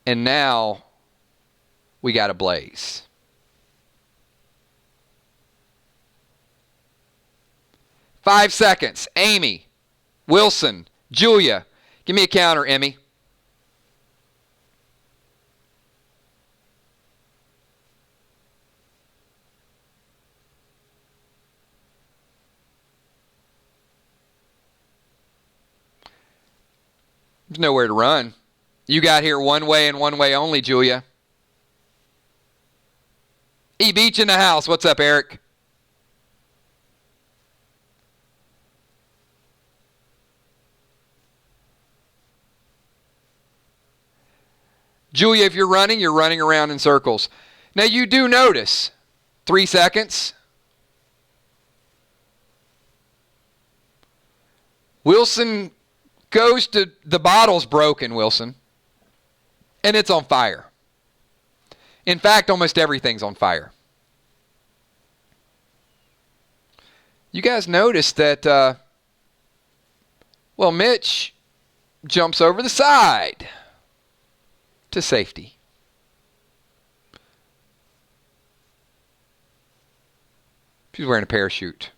And now we got a blaze. 5 seconds. Amy, Wilson, Julia. Give me a counter, Emmy. There's nowhere to run. You got here one way and one way only, Julia. E Beach in the house. What's up, Eric? Julia, if you're running around in circles. Now, you do notice 3 seconds. Wilson goes to the bottle's broken, Wilson. And it's on fire. In fact, almost everything's on fire. You guys notice that, Mitch jumps over the side to safety. She's wearing a parachute.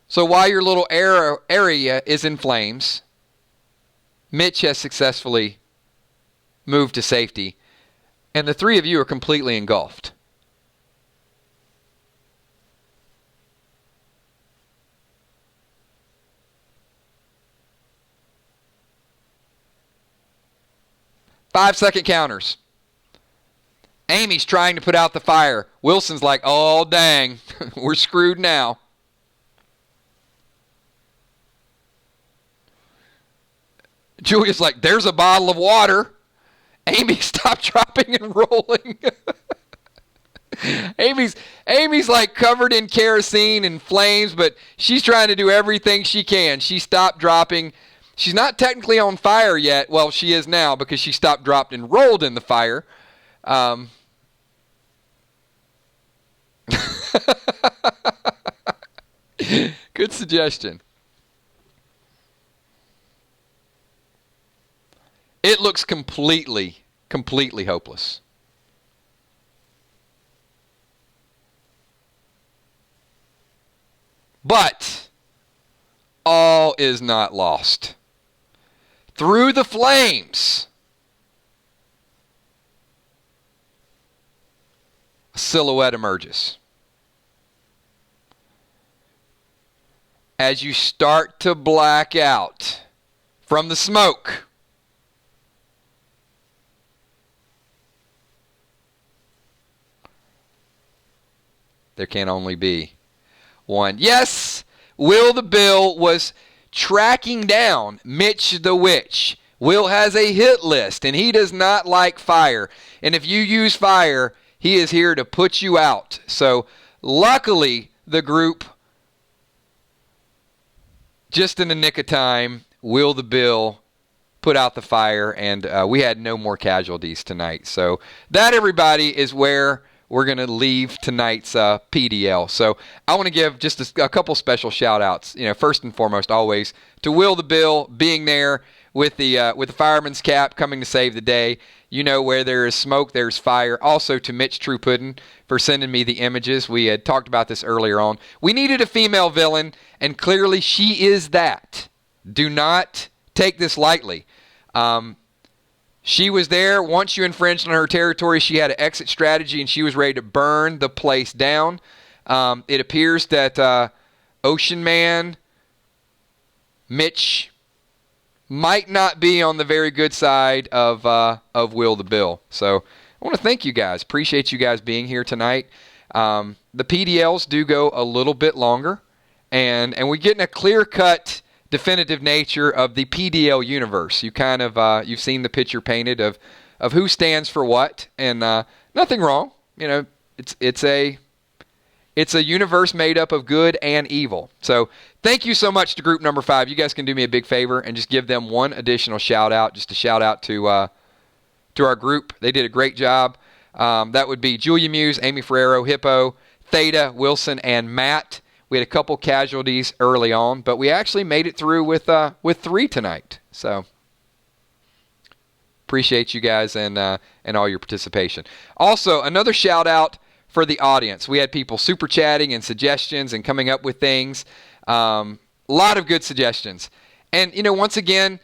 So while your little area is in flames, Mitch has successfully moved to safety, and the three of you are completely engulfed. Five-second counters. Amy's trying to put out the fire. Wilson's like, oh, dang, we're screwed now. Julia's like, there's a bottle of water. Amy, stop dropping and rolling. Amy's like covered in kerosene and flames, but she's trying to do everything she can. She stopped dropping. She's not technically on fire yet. Well, she is now because she stopped, dropped, and rolled in the fire. Good suggestion. It looks completely hopeless. But all is not lost. Through the flames, a silhouette emerges. As you start to black out from the smoke, there can only be one. Yes, Will the Bill was tracking down Mitch the Witch. Will has a hit list, and he does not like fire. And if you use fire, he is here to put you out. So luckily, the group, just in the nick of time, Will the Bill put out the fire, and we had no more casualties tonight. So that, everybody, is where we're going to leave tonight's PDL. So I want to give just a couple special shout-outs. First and foremost, always, to Will the Bill being there with the fireman's cap, coming to save the day. Where there is smoke, there's fire. Also to Mitch True Puddin for sending me the images. We had talked about this earlier on. We needed a female villain, and clearly she is that. Do not take this lightly. She was there. Once you infringed on her territory, she had an exit strategy, and she was ready to burn the place down. It appears that Ocean Man, Mitch, might not be on the very good side of Will the Bill. So I want to thank you guys. Appreciate you guys being here tonight. The PDLs do go a little bit longer, and we're getting a clear-cut, definitive nature of the PDL universe. You kind of you've seen the picture painted of who stands for what, and nothing wrong. It's a universe made up of good and evil. So thank you so much to group number 5. You guys can do me a big favor and just give them one additional shout out, just a shout out to our group. They did a great job. That would be Julia Muse, Amy Ferrero, Hippo, Theta, Wilson, and Matt. We had a couple casualties early on, but we actually made it through with 3 tonight. So appreciate you guys and all your participation. Also, another shout out for the audience. We had people super chatting and suggestions and coming up with things. A lot of good suggestions. And, once again,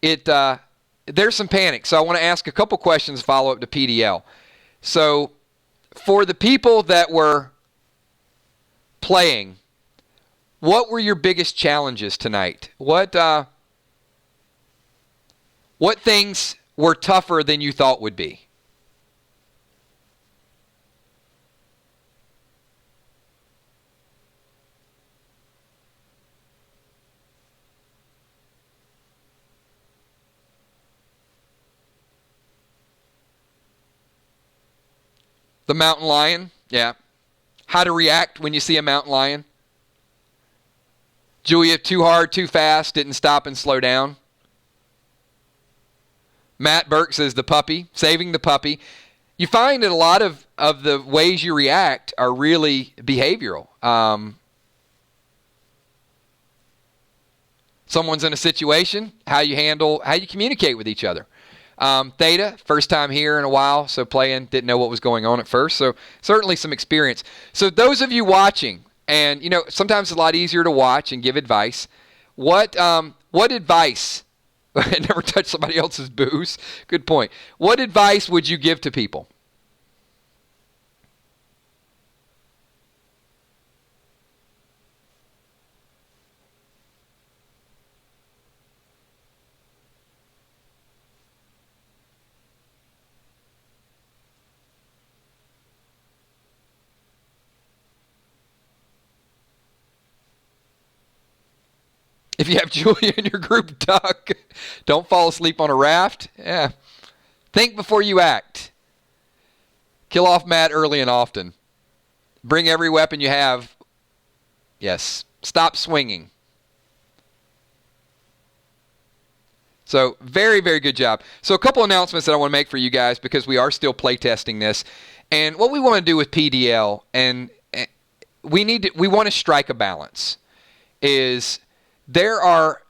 there's some panic. So I want to ask a couple questions follow up to PDL. So for the people that were playing, what were your biggest challenges tonight? What things were tougher than you thought would be? The mountain lion, yeah. How to react when you see a mountain lion. Julia, too hard, too fast, didn't stop and slow down. Matt Burke says the puppy, saving the puppy. You find that a lot of the ways you react are really behavioral. Someone's in a situation, how you communicate with each other. Theta, first time here in a while, so playing, didn't know what was going on at first, so certainly some experience. So those of you watching, and sometimes it's a lot easier to watch and give advice. What advice? Never touch somebody else's booze. Good point. What advice would you give to people? If you have Julia in your group, duck. Don't fall asleep on a raft. Yeah. Think before you act. Kill off Matt early and often. Bring every weapon you have. Yes. Stop swinging. So very, very good job. So a couple announcements that I want to make for you guys because we are still playtesting this. And what we want to do with PDL, and we want to strike a balance, is there are,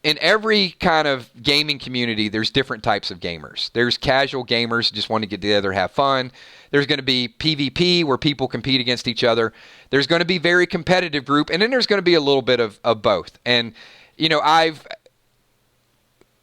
in every kind of gaming community, there's different types of gamers. There's casual gamers who just want to get together, have fun. There's going to be PvP where people compete against each other. There's going to be very competitive group, and then there's going to be a little bit of both. And, I've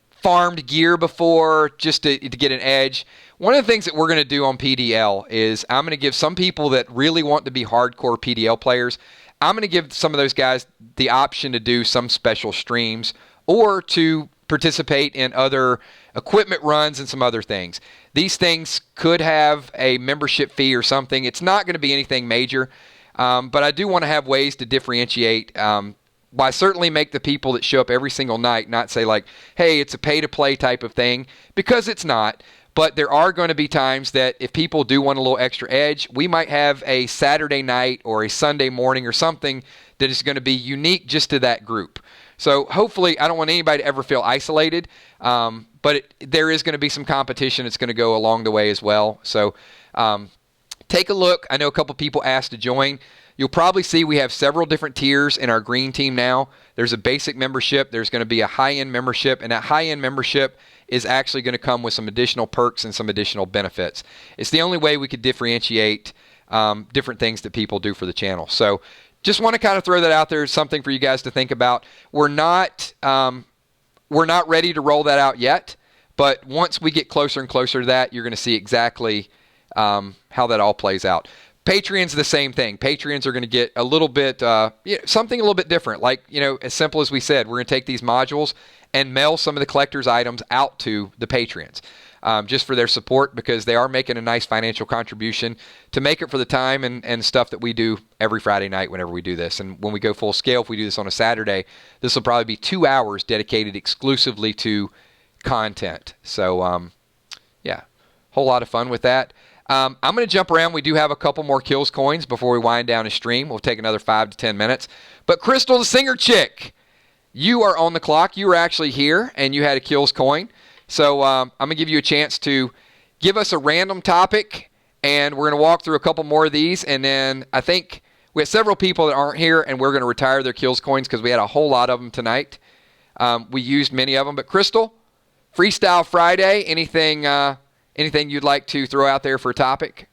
farmed gear before just to get an edge. One of the things that we're going to do on PDL is I'm going to give some people that really want to be hardcore PDL players, I'm going to give some of those guys the option to do some special streams or to participate in other equipment runs and some other things. These things could have a membership fee or something. It's not going to be anything major, but I do want to have ways to differentiate by certainly make the people that show up every single night not say like, hey, it's a pay-to-play type of thing, because it's not. But there are going to be times that if people do want a little extra edge, we might have a Saturday night or a Sunday morning or something that is going to be unique just to that group. So hopefully, I don't want anybody to ever feel isolated, but there is going to be some competition that's going to go along the way as well. So take a look. I know a couple people asked to join. You'll probably see we have several different tiers in our green team now. There's a basic membership. There's going to be a high-end membership, and that high-end membership is actually going to come with some additional perks and some additional benefits. It's the only way we could differentiate different things that people do for the channel. So just want to kind of throw that out there as something for you guys to think about. We're not ready to roll that out yet, but once we get closer and closer to that, you're going to see exactly how that all plays out. Patreon's the same thing. Patreons are going to get a little bit, something a little bit different. Like, as simple as we said, we're going to take these modules and mail some of the collector's items out to the Patreons just for their support, because they are making a nice financial contribution to make it for the time and stuff that we do every Friday night whenever we do this. And when we go full scale, if we do this on a Saturday, this will probably be 2 hours dedicated exclusively to content. So, whole lot of fun with that. I'm going to jump around. We do have a couple more kills coins before we wind down a stream. We'll take another 5 to 10 minutes. But Crystal, the singer chick, you are on the clock. You were actually here, and you had a kills coin. So I'm going to give you a chance to give us a random topic, and we're going to walk through a couple more of these. And then I think we have several people that aren't here, and we're going to retire their kills coins because we had a whole lot of them tonight. We used many of them. But Crystal, Freestyle Friday, anything you'd like to throw out there for a topic?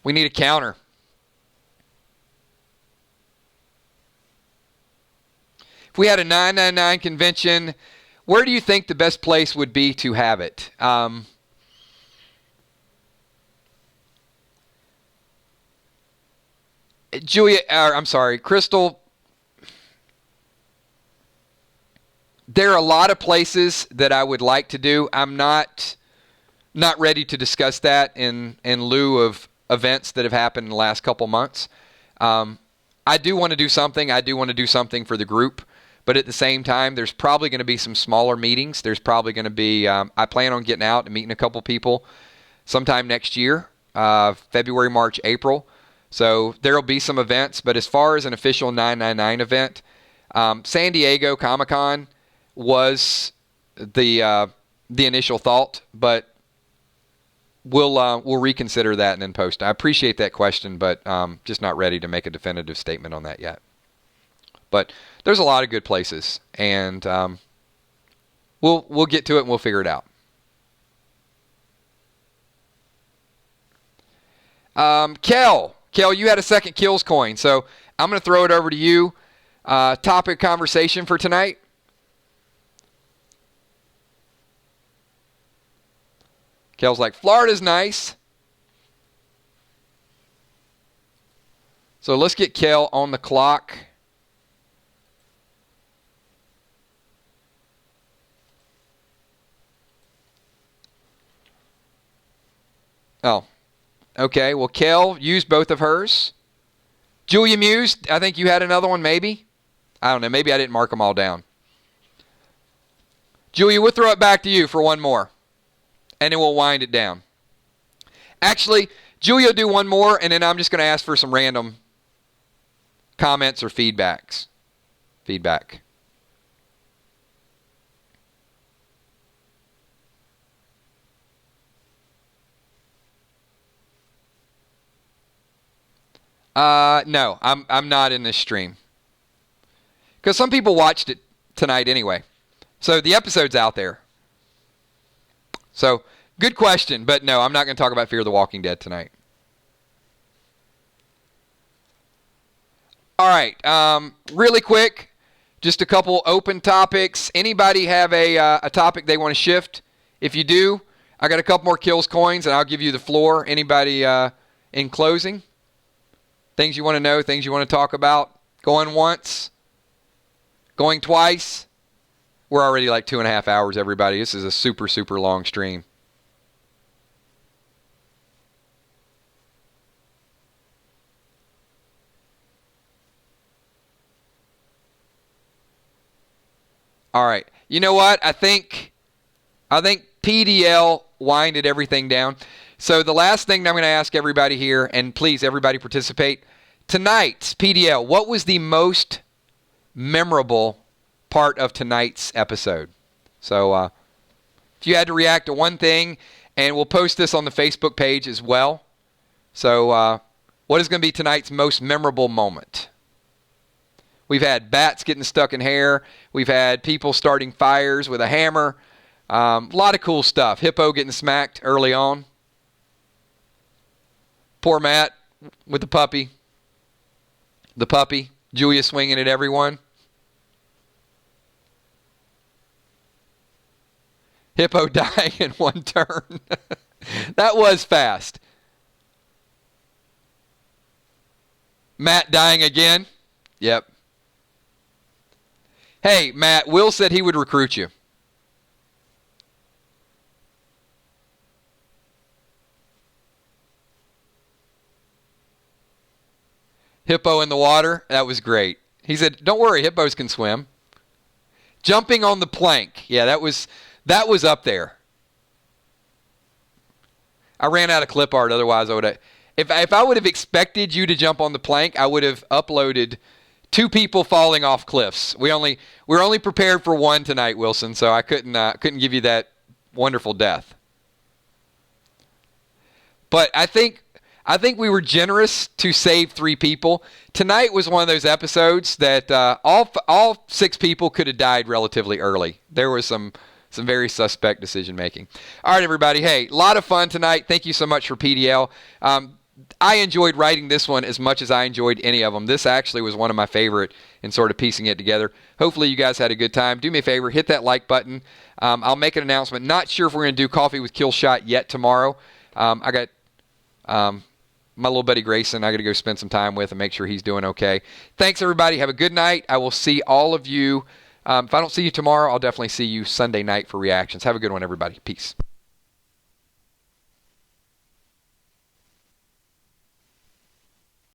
We need a counter. If we had a 999 convention, where do you think the best place would be to have it? Crystal, there are a lot of places that I would like to do. I'm not ready to discuss that in lieu of events that have happened in the last couple months. I do want to do something. I do want to do something for the group. But at the same time, there's probably going to be some smaller meetings. There's probably going to be, I plan on getting out and meeting a couple people sometime next year, February, March, April. So there will be some events. But as far as an official 999 event, San Diego Comic-Con was the initial thought. But we'll reconsider that and then post. I appreciate that question, but just not ready to make a definitive statement on that yet. But there's a lot of good places, and we'll get to it and we'll figure it out. Kel, you had a second kills coin, so I'm going to throw it over to you. Topic conversation for tonight. Kel's like, Florida's nice. So let's get Kel on the clock. Oh, okay. Well, Kel used both of hers. Julia Muse, I think you had another one, maybe? I don't know. Maybe I didn't mark them all down. Julia, we'll throw it back to you for one more, and then we'll wind it down. Actually, Julia will do one more, and then I'm just going to ask for some random comments or feedback. No, I'm not in this stream. Because some people watched it tonight anyway. So the episode's out there. So, good question, but no, I'm not going to talk about Fear the Walking Dead tonight. All right, really quick, just a couple open topics. Anybody have a topic they want to shift? If you do, I got a couple more kills coins, and I'll give you the floor. Anybody in closing? Things you want to know, things you want to talk about. Going once, going twice. We're already like 2.5 hours, everybody. This is a super, super long stream. All right. You know what? I think PDL winded everything down. So the last thing that I'm going to ask everybody here, and please, everybody participate. Tonight's PDL, what was the most memorable part of tonight's episode? So if you had to react to one thing, and we'll post this on the Facebook page as well. So what is going to be tonight's most memorable moment? We've had bats getting stuck in hair. We've had people starting fires with a hammer. A lot of cool stuff. Hippo getting smacked early on. Poor Matt with the puppy. Julia swinging at everyone. Hippo dying in one turn. That was fast. Matt dying again. Yep. Hey, Matt, Will said he would recruit you. Hippo in the water, that was great. He said, don't worry, hippos can swim. Jumping on the plank. Yeah, that was up there. I ran out of clip art, otherwise I would have. If I would have expected you to jump on the plank, I would have uploaded 2 people falling off cliffs. We're only prepared for one tonight, Wilson, so I couldn't give you that wonderful death. But I think we were generous to save 3 people. Tonight was one of those episodes that all 6 people could have died relatively early. There was some very suspect decision making. All right, everybody. Hey, a lot of fun tonight. Thank you so much for PDL. I enjoyed writing this one as much as I enjoyed any of them. This actually was one of my favorite in sort of piecing it together. Hopefully you guys had a good time. Do me a favor, hit that like button. I'll make an announcement. Not sure if we're going to do Coffee with Killshot yet tomorrow. I got my little buddy Grayson I got to go spend some time with and make sure he's doing okay. Thanks, everybody. Have a good night. I will see all of you. If I don't see you tomorrow, I'll definitely see you Sunday night for reactions. Have a good one, everybody. Peace.